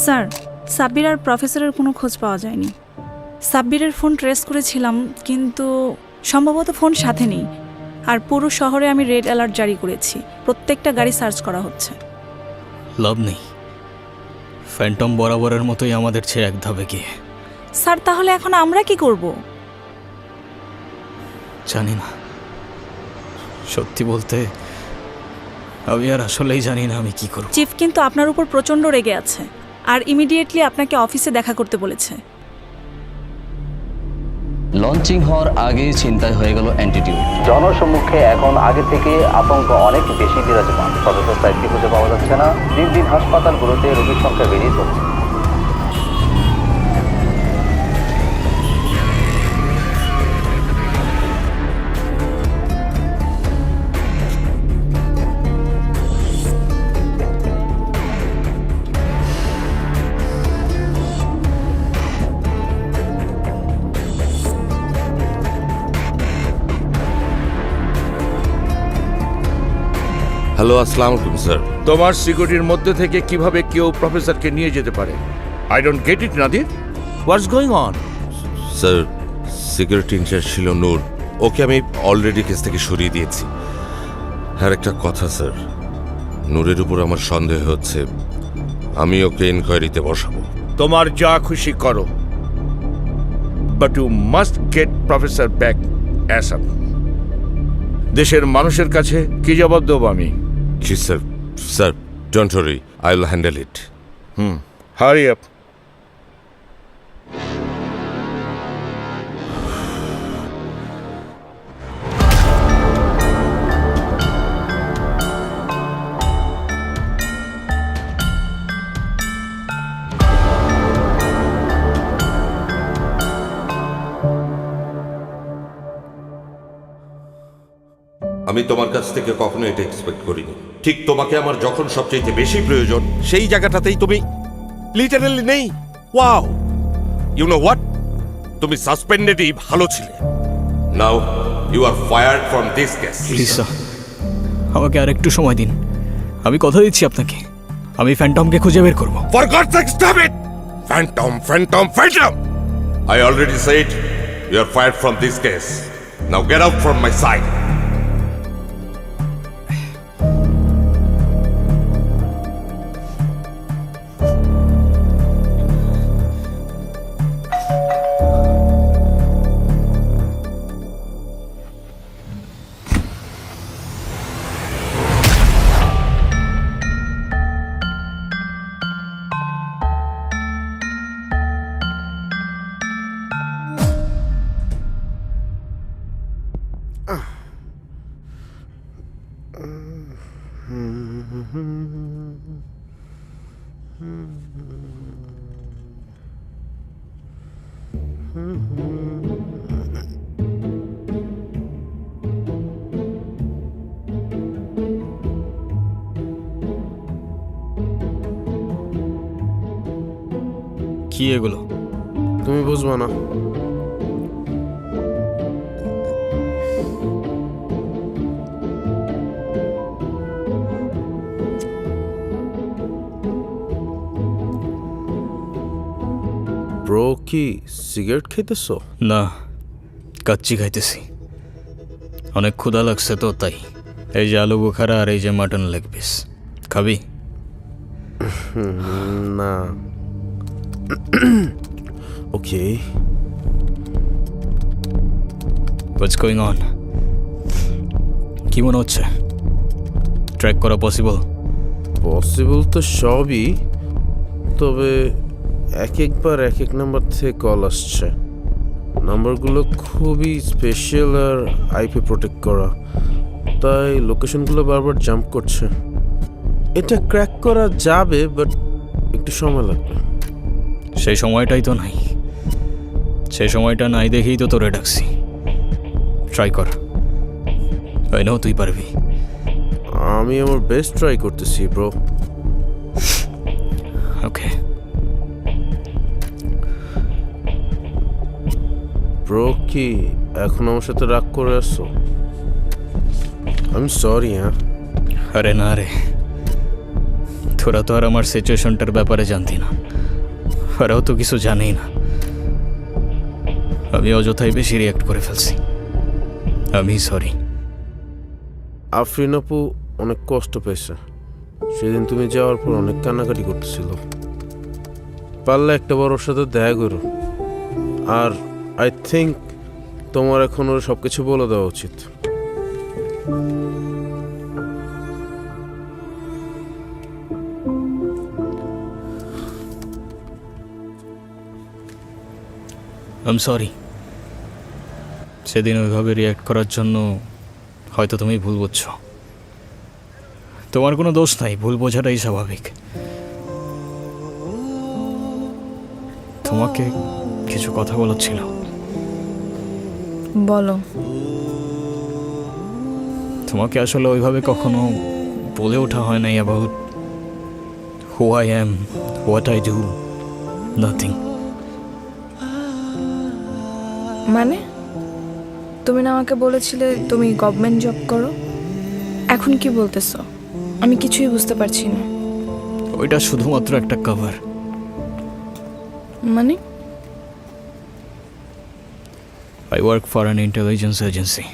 Sir, Sabbir আর প্রফেসরের কোনো খোঁজ পাওয়া যায়নি। সাব্বিরের ফোন ট্রেস করেছিলাম, কিন্তু সম্ভবত ফোন সাথে নেই। আর পুরো শহরে আমি রেড অ্যালার্ট জারি করেছি, প্রত্যেকটা গাড়ি সার্চ করা হচ্ছে। লাভ নেই, ফ্যান্টম বরাবরের মতোই আমাদের চেয়ে এক ধাপে গিয়ে। স্যার, তাহলে এখন আমরা কি করব? জানি না, সত্যি বলতে আমি আর আসলেই জানি না আমি কি করব। চিফ কিন্তু আপনার উপর প্রচণ্ড রেগে আছে আর ইমিডিয়েটলি আপনাকে অফিসে দেখা করতে বলেছে। লঞ্চিং হওয়ার আগেই ছিনতাই হয়ে গেল অ্যান্টিটিউড। জনসম্মুখে এখন আগে থেকে আতঙ্ক অনেক বেশি বিরাজমান। প্রফেসর সাইদকে খুঁজে পাওয়া যাচ্ছে না, দিন দিন হাসপাতালগুলোতে রোগীর সংখ্যা বেড়েই চলছে। হ্যালো, আসসালামু আলাইকুম স্যার। তোমার সিকিউরিটির মধ্যে থেকে কিভাবে কেউ প্রফেসরকে নিয়ে যেতে পারে? I don't get it Nadir, what's going on? Sir, security incharge ছিল নূর, ওকে আমি অলরেডি কেস থেকে সরিয়ে দিয়েছি। আর একটা কথা স্যার, নূরের উপর আমার সন্দেহ হচ্ছে, আমি ওকে ইনকোয়ারিতে বসাবো। তোমার যা খুশি করো, but you must get professor back ASAP. দেশের মানুষের কাছে কি জবাব দেবো আমি? জি sir. Sir, don't worry, I will handle it. Hurry up. আমি তোমার কাছ থেকে কখনো এটা এক্সপেক্ট করিনি। ঠিক তোমাকে আমার যখন সবচেয়ে বেশি প্রয়োজন, সেই জায়গাটাতেই তুমি লিটারালি নেই। ওয়াও, ইউ নো হোয়াট, তুমি সাসপেন্ডেডই ভালো ছিলে। Now you are fired from this case. Please sir, আমাকে আর একটু সময় দিন, আমি কথা দিচ্ছি আপনাকে, আমি ফ্যান্টমকে খুঁজে বের করব। For gods sec, stop it! Phantom, Phantom, Phantom! I already said you are fired from this case. Now get out from my sight. কি এগুলো? তুমি বুঝবো না। ব্রো কি সিগারেট খাইতেছো? না, কাচ্চি খাইতেছি। অনেক ক্ষুধা লাগছে তো তাই। এই যে আলু বোখারা আর এই যে মাটন লেগ পিস, খাবি? না। ওকে। What's going on? কি মনে হচ্ছে? ট্র্যাক করা পসিবল? পসিবল তো সবই, তবে এক একবার এক এক নাম্বার থেকে কল আসছে। নাম্বারগুলো খুবই স্পেশাল আর আইপি প্রোটেক্ট করা, তাই লোকেশনগুলো বারবার জাম্প করছে। এটা ক্র্যাক করা যাবে, বাট একটু সময় লাগবে। সেই সময়টাই তো নাই। সেই সময়টা নাই দেখেই তো তোরে ডাকছি। ট্রাই কর, তাই নাও তুই পারবি। আমি আমার বেস্ট ট্রাই করতেছি ব্রো। ওকে। ব্রো কি এখন আমার সাথে রাগ করে আসছো? আমি সরি। হ্যাঁ, আরে না রে, তোরা তো আর আমার সিচুয়েশনটার ব্যাপারে জানতি না, ওরাও তো কিছু জানেই না। আমি অযথাই বেশি রিয়াক্ট করে ফেলছি। আমি সরি। আফরিন আপু অনেক কষ্ট পেয়েছে। সেদিন তুমি যাওয়ার পর অনেক কান্নাকাটি করতেছিল। পারলে একটা বার ওর সাথে দেখা করো। আর আই থিঙ্ক তোমার এখন ওর সব কিছু বলে দেওয়া উচিত। I am sorry. সেদিন ওইভাবে রিয়াক্ট করার জন্য হয়তো তুমি ভুল বুঝছো। তোমার কোনো দোষ নাই, ভুল বোঝাটাই স্বাভাবিক। তোমাকে কিছু কথা বলার ছিল। বলো। তোমাকে আসলে ওইভাবে কখনো বলে ওঠা হয় নাই about who I am, what I do, nothing. মানে তুমি না আমাকে বলেছিলে তুমি গভর্নমেন্ট জব করো? এখন কি বলতেছো? আমি কিছুই বুঝতে পারছি না। ওইটা শুধুমাত্র একটা কভার। মানে I work for an intelligence agency.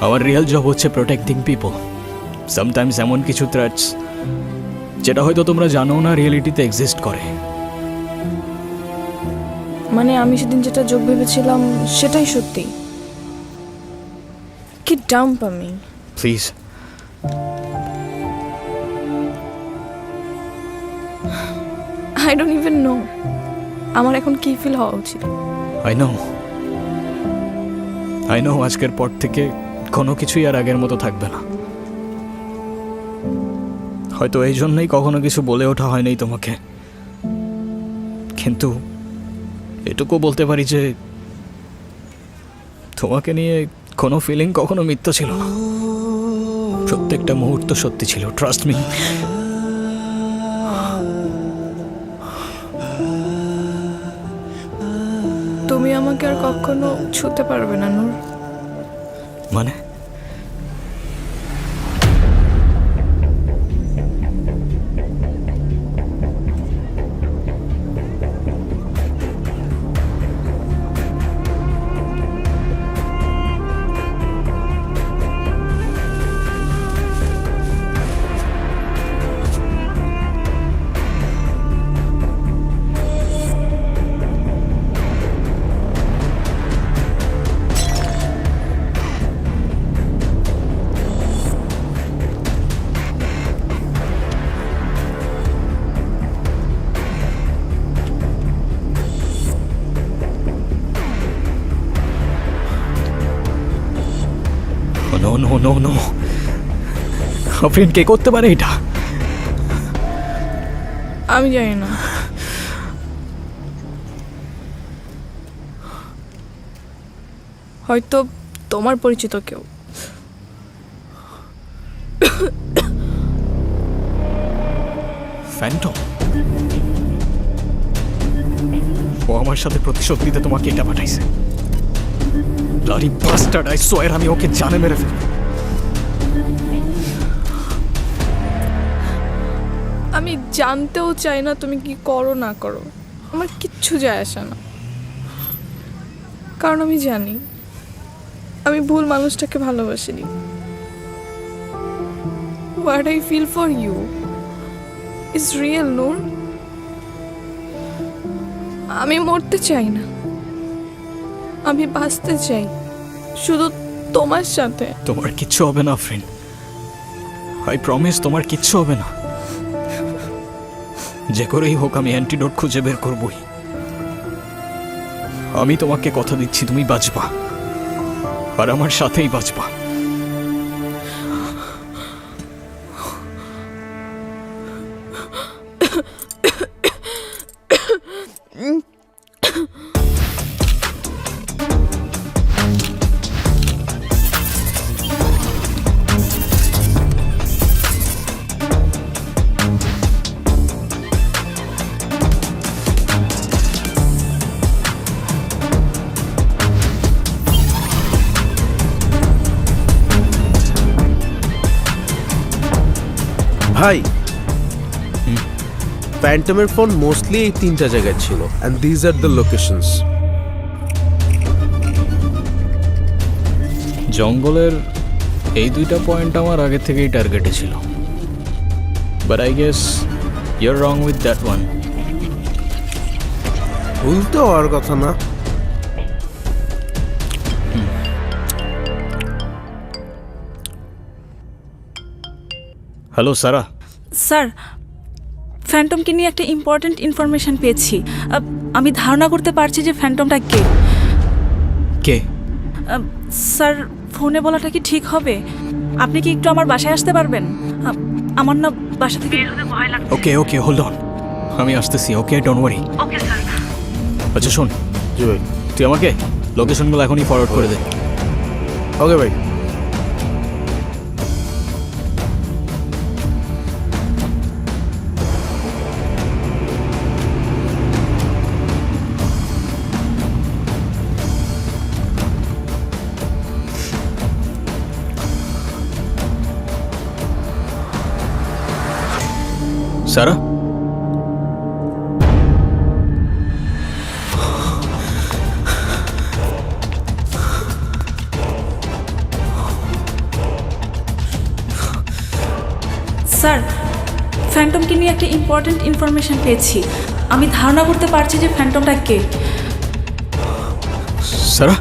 আমার রিয়েল জব হচ্ছে প্রোটেক্টিং পিপল। সামটাইমস এমন কিছু থ্রেটস যেটা হয়তো তোমরা জানো না রিয়েলিটিতে এক্সিস্ট করে। মানে আমি সেদিন যেটা জব ভেবেছিলাম সেটাই সত্যি? কি ডাম্প আমি। Please, I don't even know আমার এখন কি ফিল হওয়া উচিত। আই নো আজকের পর থেকে কোনো কিছুই আর আগের মতো থাকবে না। হয়তো এই জন্যই কখনো কিছু বলে ওঠা হয়নি তোমাকে, কিন্তু এটুকু বলতে পারি যে তোমাকে নিয়ে কোনো ফিলিং কখনো মিথ্যা ছিল না। প্রত্যেকটা মুহূর্ত সত্যি ছিল, ট্রাস্ট মি। তুমি আমাকে আর কখনো ছুতে পারবে না নূর। মানে no no no no, Afrin কে করতে পারে এটা? আমি জানি না। হয়তো তোমার পরিচিত কেউ। ফ্যান্টম? ও আমার সাথে প্রতিশোধ নিতে তোমাকে এটা পাঠাইছে। ব্লাডি বাস্টার্ড, আই সোয়ার আমি ওকে জানে মেরে ফেলব। আমি জানতেও চাই না তুমি কি করো না করো, আমার কিচ্ছু যায় আসে না, কারণ আমি জানি আমি ভুল মানুষটাকে ভালোবাসিনি। What I feel for you is real, Noor. আমি মরতে চাই না, আমি বাঁচতে চাই শুধু তোমার সাথে। তোমার কিচ্ছু হবে না ফ্রেন্ড, আই প্রমিস তোমার কিচ্ছু হবে না। যে করেই হোক আমি অ্যান্টিডোট খুঁজে বের করবই। আমি তোমাকে কথা দিচ্ছি তুমি বাঁচবা, আর আমার সাথেই বাঁচবা। ভাই, ফ্যান্টমের ফোন মোস্টলি এই 3টা জায়গায় ছিল, and these are the locations. জঙ্গলের এই 2টা পয়েন্ট আমার আগে থেকেই টার্গেটে ছিল, but I guess you are wrong with that one. ভুল তো হওয়ার কথা না। হ্যালো সারা। স্যার, ফ্যান্টমকে নিয়ে একটা ইম্পর্ট্যান্ট ইনফরমেশন পেয়েছি। আমি ধারণা করতে পারছি যে ফ্যান্টমটা কে। কে? স্যার, ফোনে বলাটা কি ঠিক হবে? আপনি কি একটু আমার বাসায় আসতে পারবেন? আমার না বাসা থেকে বের হতে ভয় লাগছে। ওকে ওকে, হোল্ড অন, আমি আসতেছি। ওকে, ডোন্ট ওয়ারি। Okay sir. আচ্ছা শোন, জি ভাই। তুই আমাকে লোকেশনগুলো এখনই ফরওয়ার্ড করে দে। ওকে ভাই। সারা, স্যার, ফ্যান্টমকে নিয়ে একটা ইম্পর্ট্যান্ট ইনফরমেশন পেয়েছি। আমি ধারণা করতে পারছি যে ফ্যান্টমটা কে। সারা,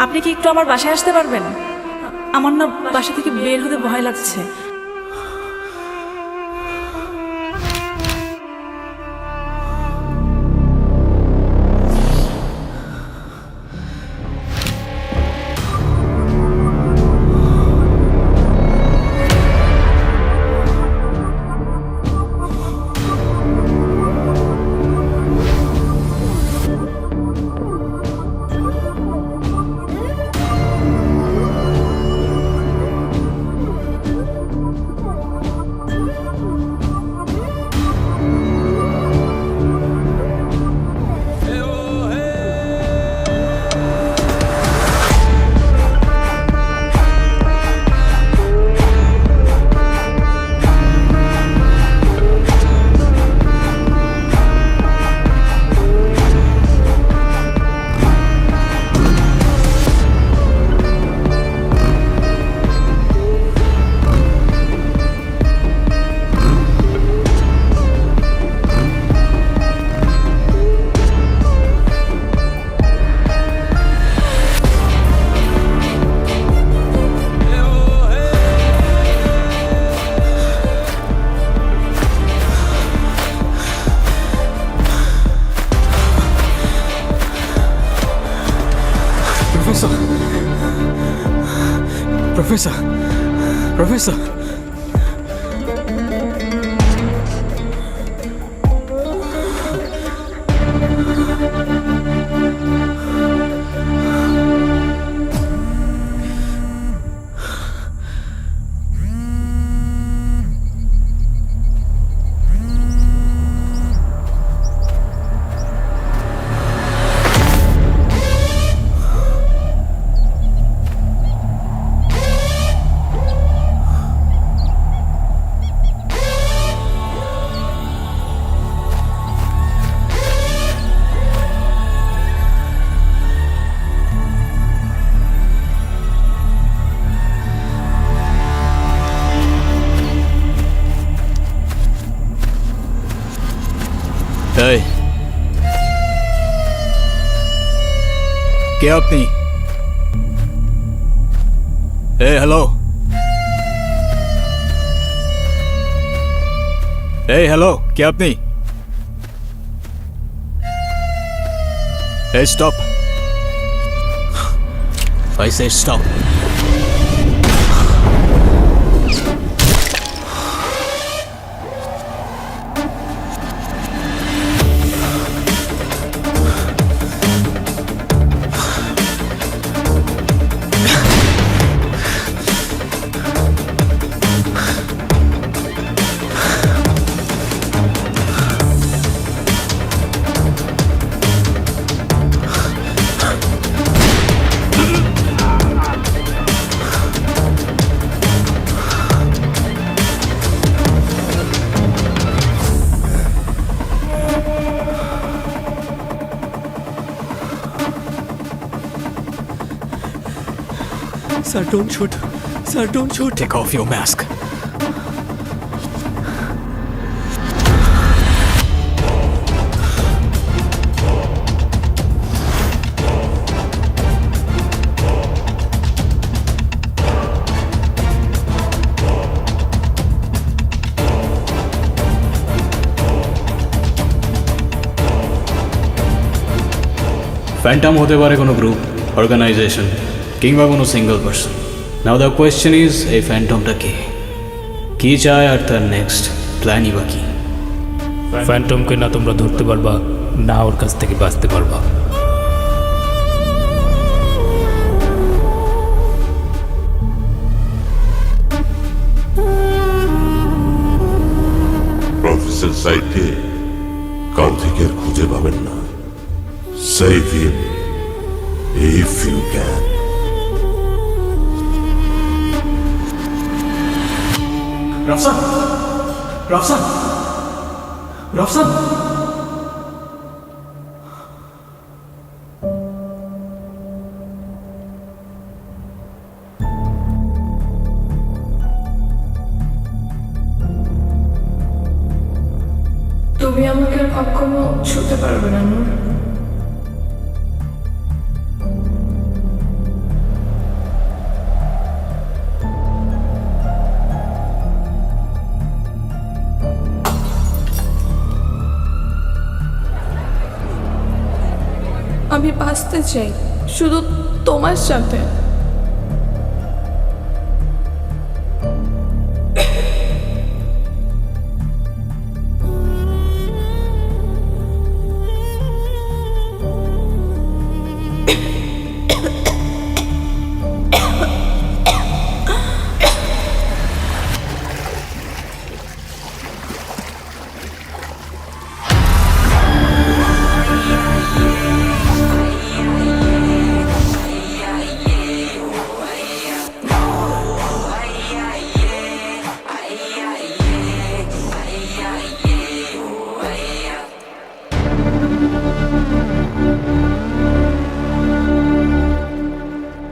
আপনি কি একটু আমার বাসায় আসতে পারবেন? আমার না বাসা থেকে বের হতে ভয় লাগছে। Professor! Professor! কে আপনি? হ্যালো, হ্যালো, কে আপনি? Stop, I say stop. Sir, don't shoot. Sir, don't shoot. Take off your mask. Phantom হতে পারে কোনো গ্রুপ, অর্গানাইজেশন কিংবা কোনো single person. Now the question is, এই ফ্যান্টমটা কে, কী চায় আর তার নেক্সট প্ল্যানই বা কী? ফ্যান্টমকে না তোমরা ধরতে পারবা, না ওর কাছ থেকে বাঁচতে পারবা। প্রফেসর সাইদকে কাল থেকে আর খুঁজে পাবেন না। Save him if you can. Rafsan, Rafsan, Rafsan. তুমি আমাকে আর কখনো ছুতে পারবে না নূর। আমি বাঁচতে চাই শুধু তোমার সাথে।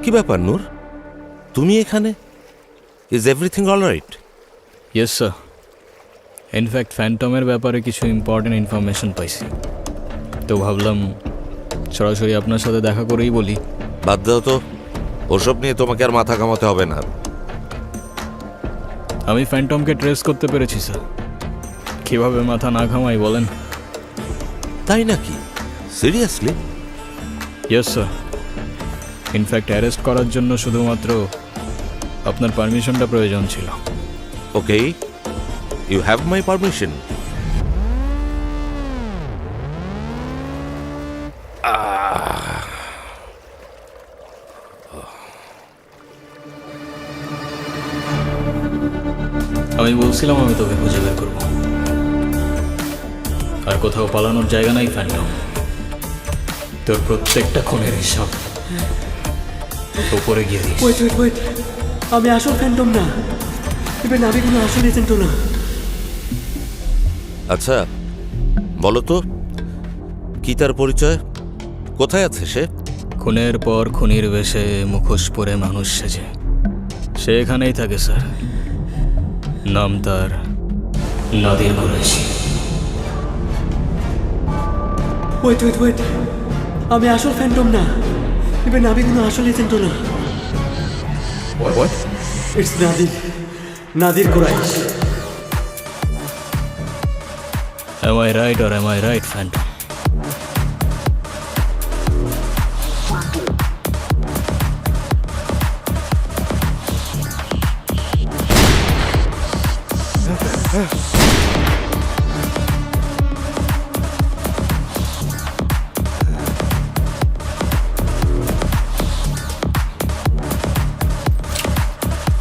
কি ব্যাপার নূর, তুমি এখানে? Is everything all right? Yes sir, in fact ফ্যান্টমের ব্যাপারে কিছু ইম্পর্টেন্ট ইনফরমেশন পাইছি, তো ভাবলাম সরাসরি আপনার সাথে দেখা করেই বলি। বাদ দাও তো, ওসব নিয়ে তোমাকে আর মাথা কামাতে হবে না। আমি ফ্যান্টমকে ট্রেস করতে পেরেছি স্যার। কীভাবে মাথা না ঘামাই বলেন? তাই নাকি? Seriously? Yes sir, in fact arrest করার জন্য শুধুমাত্র আপনার পারমিশনটা প্রয়োজন ছিল। ওকে, ইউ হ্যাভ মাই পারমিশন। আমি বলছিলাম আমি তোকে খুঁজে বের করবো, আর কোথাও পালানোর জায়গা নাই ফ্যান্টম। তোর প্রত্যেকটা খুনের হিসাব উপরে গিয়ে দিস। ওয়েট, আমি আসল ফ্যান্টম না, ইভেন আমি কোনো আসল এজেন্টও না। আচ্ছা বলো তো, কি তার পরিচয়? কোথায় আছে সে? খুনের পর খুনির বেশে মুখোশ পরে মানুষ সেজে সে এখানেই থাকে স্যার। নাম তার নাদির কুরাইশি। ওয়েট, আমি আসল ফ্যান্টম না, এবার নাবি কোনো আসল এজেন্ট না। It's Nadir Quraish. Am I right or am I right, Phantom?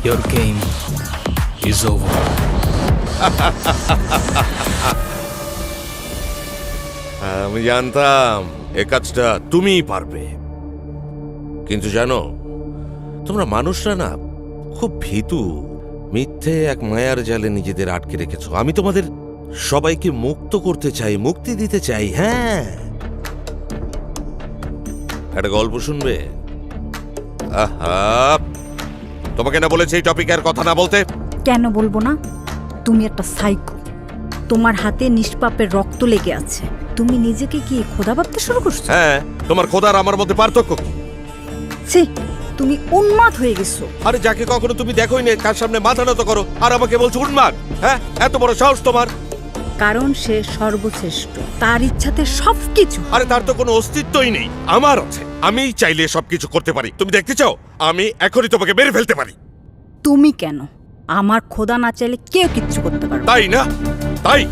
Your game is over. আমি জানতাম এ কাজটা তুমিই পারবে, কিন্তু জানো তোমরা মানুষরা না খুব ভীতু, মিথ্যে এক মায়ার জালে নিজেদের আটকে রেখেছো। আমি তোমাদের সবাইকে মুক্ত করতে চাই, মুক্তি দিতে চাই। হ্যাঁ, একটা গল্প শুনবে? আহা, তোমাকে না বলেছে এই টপিকে আর কথা না বলতে? কেন বলবো না? তুমি একটা সাইকো, তোমার হাতে নিষ্পাপের রক্ত লেগে আছে। তুমি নিজেকে কি খোদা ভাবতে শুরু করছো? হ্যাঁ, তোমার খোদার আমার মধ্যে পার্থক্য কি? ছি, তুমি উন্মাদ হয়ে গেছো। আরে যাকে কখনো তুমি দেখোই না তার সামনে মাথা নত করো আর আমাকে বলছো উন্মাদ? হ্যাঁ, এত বড় সাহস তোমার? কারণ সে সর্বশ্রেষ্ঠ, তার ইচ্ছাতে সবকিছু। আরে তার তো কোনো অস্তিত্বই নেই, আমার আছে। আমি চাইলে সবকিছু করতে পারি। তুমি দেখতে চাও আমি এখনই তোমাকে মেরে ফেলতে পারি? তুমি কেন? আমার খোদা না চাইলে কেউ কিচ্ছু করতে পারবে না। তাই না? তাই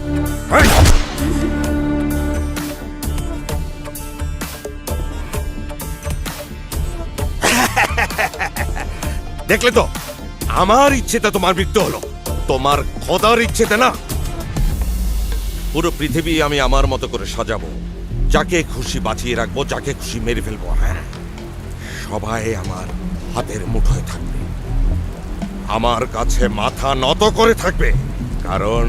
হ্যাঁ। দেখলে তো, আমার ইচ্ছেতে তোমার মৃত্যু হলো, তোমার খোদার ইচ্ছেতে না। পুরো পৃথিবী আমি আমার মতো করে সাজাবো, যাকে খুশি বাঁচিয়ে রাখবো, যাকে খুশি মেরে ফেলবো। হ্যাঁ, সবাই আমার হাতের মুঠোয় থাকবে, আমার কাছে মাথা নত করে থাকবে, কারণ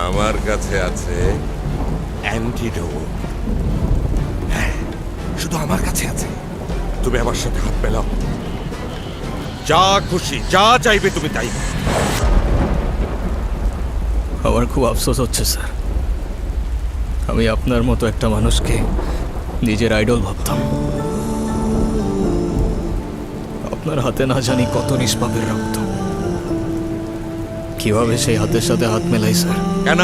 আমার কাছে আছে অ্যান্টিডোট। হ্যাঁ, শুধু আমার কাছে আছে। তুমি আমার সাথে হাত মেলাও, যা খুশি যা চাইবে তুমি তাই। আমার খুব আফসোস হচ্ছে স্যার, আমি আপনার মতো একটা মানুষকে নিজের আইডল ভাবতাম। আপনার হাতে না জানি কত নিষ্পাপের রক্ত, কিভাবে সেই হাতের সাথে হাত মেলাই স্যার? কেন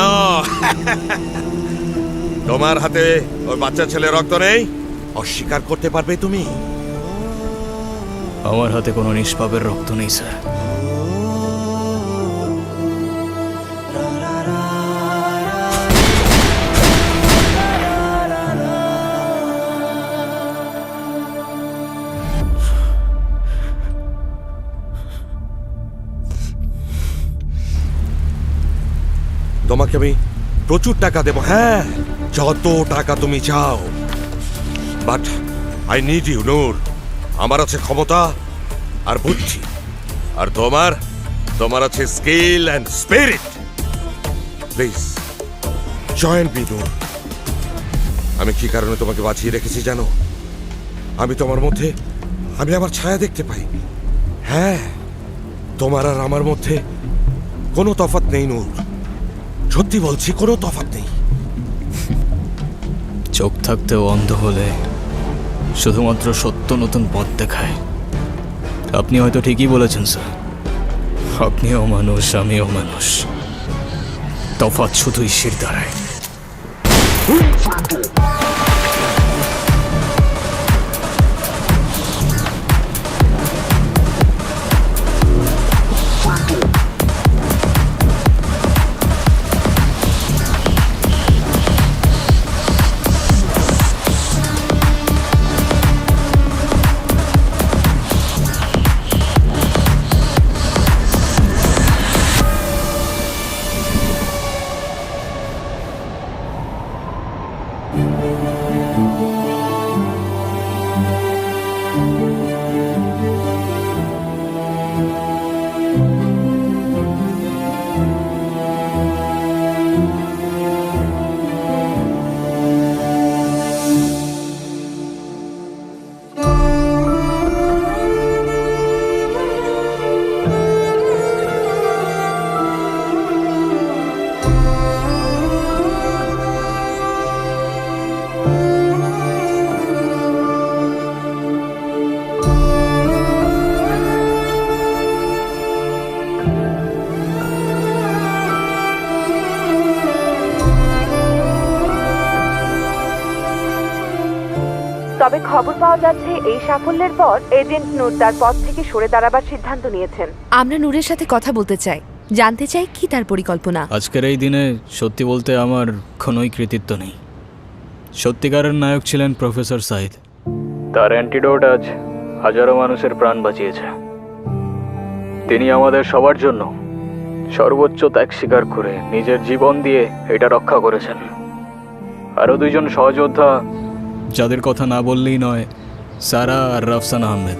তোমার হাতে ওই বাচ্চা ছেলে রক্ত নেই? অস্বীকার করতে পারবে তুমি? আমার হাতে কোনো নিষ্পাপের রক্ত নেই স্যার। তোমাকে আমি প্রচুর টাকা দেব, হ্যাঁ, যত টাকা তুমি চাও, but I need you Noor. আমার আছে ক্ষমতা আর বুদ্ধি, আর তোমার আছে skill and spirit. Please join me Noor. আমি কি কারণে তোমাকে বাঁচিয়ে রেখেছি জানো? আমি তোমার মধ্যে আমি আমার ছায়া দেখতে পাই। হ্যাঁ, তোমার আর আমার মধ্যে কোনো তফাৎ নেই নূর, সত্যি বলছি, কোনো তফাৎ নেই। চোখ থাকতেও অন্ধ হলে শুধুমাত্র সত্য নতুন পথ দেখায়। আপনি হয়তো ঠিকই বলেছেন স্যার, আপনিও মানুষ আমিও মানুষ, তফাৎ শুধুই শির দাঁড়ায়। খবর পাওয়া যাচ্ছে এই সাফল্যের পর এজেন্ট নূর তার পদ থেকে সরে দাঁড়াবার সিদ্ধান্ত নিয়েছেন। আমরা নূরের সাথে কথা বলতে চাই, জানতে চাই কি তার পরিকল্পনা। আজকের এই দিনে সত্যি বলতে আমার কোনোই কৃতিত্ব নেই। সত্যিকারের নায়ক ছিলেন প্রফেসর সাইদ। তার অ্যান্টিডোট আজ হাজারো মানুষের প্রাণ বাঁচিয়েছে। তিনি আমাদের সবার জন্য সর্বোচ্চ ত্যাগ স্বীকার করে নিজের জীবন দিয়ে এটা রক্ষা করেছেন। আরও দুইজন সহযোদ্ধা যাদের কথা না বললেই নয়, সারা আর রাফসান আহমেদ।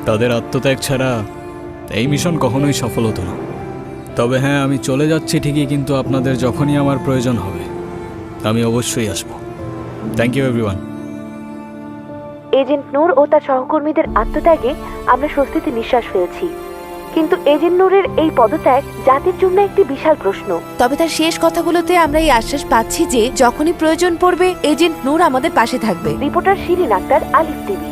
তাদের আত্মত্যাগ ছাড়া এই মিশন কখনোই সফল হতো না। তবে হ্যাঁ, আমি চলে যাচ্ছি ঠিকই, কিন্তু আপনাদের যখনই আমার প্রয়োজন হবে আমি অবশ্যই আসব। Thank you everyone. Agent Noor ও তার সহকর্মীদের আত্মত্যাগে আমরা স্বস্তিতে নিঃশ্বাস ফেলছি, কিন্তু এজেন্ট নূরের এই পদত্যাগ জাতির জন্য একটি বিশাল প্রশ্ন। তবে তার শেষ কথাগুলোতে আমরা এই আশ্বাস পাচ্ছি যে যখনই প্রয়োজন পড়বে এজেন্ট নূর আমাদের পাশে থাকবে। রিপোর্টার শিরিন আক্তার, আলিফ TV.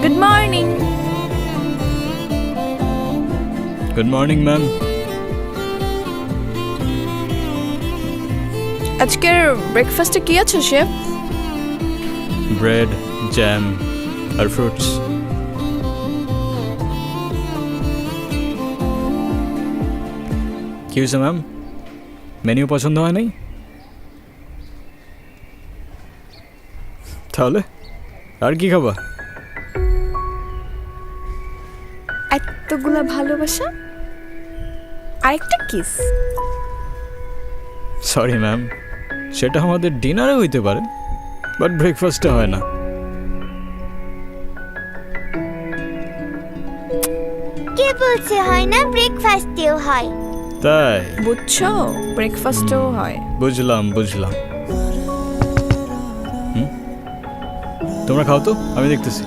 Good morning. Good morning ma'am. আজকের ব্রেকফাস্টে কি আছে শেফ? ব্রেড, জ্যাম আর ফ্রুটস। কি হয়েছে ম্যাম, মেনিউ পছন্দ হয় নাই? তাহলে আর কি খাবা? এতগুলা ভালোবাসা, আরেকটা কিস। সরি ম্যাম, সেটা আমাদের ডিনারে হইতে পারে, বাট ব্রেকফাস্টে হয় না। কে বলছে হয় না? ব্রেকফাস্টেও হয়। তাই বুঝছো, ব্রেকফাস্টেও হয়। বুঝলাম। তোমরা খাও তো, আমি দেখতেছি।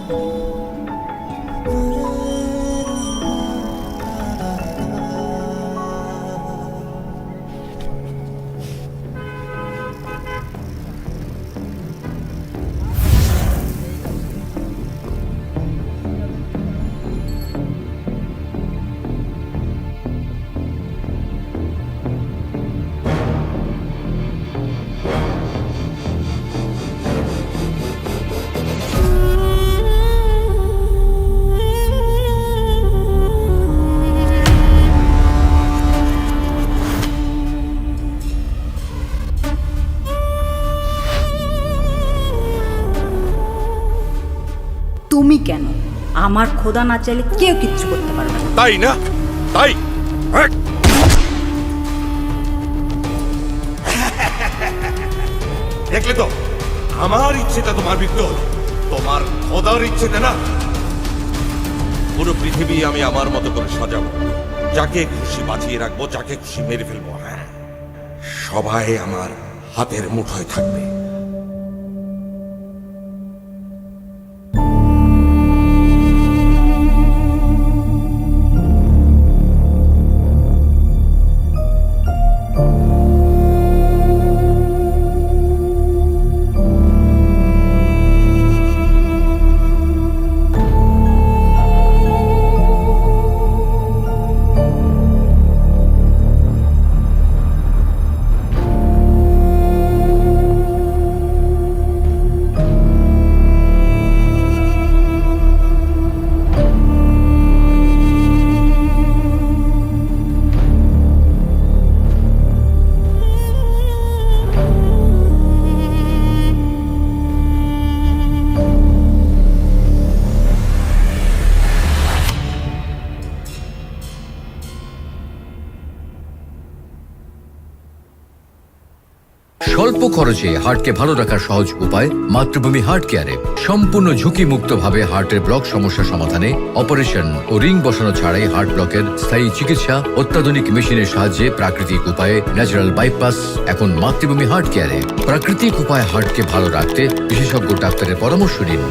তুমি কেন? আমার খোদা না চাইলে কেউ কিচ্ছু করতে পারবে না। তাই না? তাই দেখলে তো, আমার ইচ্ছেটা তোমার বিরুদ্ধে হলো, তোমার খোদার ইচ্ছেটা না। পুরো পৃথিবী আমি আমার মতো করে সাজাবো, যাকে খুশি বাঁচিয়ে রাখবো, যাকে খুশি মেরে ফেলবো। হ্যাঁ, সবাই আমার হাতের মুঠোয় থাকবে। স্বল্প খরচে হার্টকে ভালো রাখার সহজ উপায় মাতৃভূমি হার্ট কেয়ারে। সম্পূর্ণ ঝুঁকি মুক্তভাবে হার্টের ব্লক সমস্যা সমাধানে অপারেশন ও রিং বসানো ছাড়াই হার্ট ব্লকের স্থায়ী চিকিৎসা অত্যাধুনিক মেশিনের সাহায্যে প্রাকৃতিক উপায়ে ন্যাচারাল বাইপাস এখন মাতৃভূমি হার্ট কেয়ারে। প্রাকৃতিক উপায়ে হার্টকে ভালো রাখতে বিশেষজ্ঞ ডাক্তারের পরামর্শ নিন।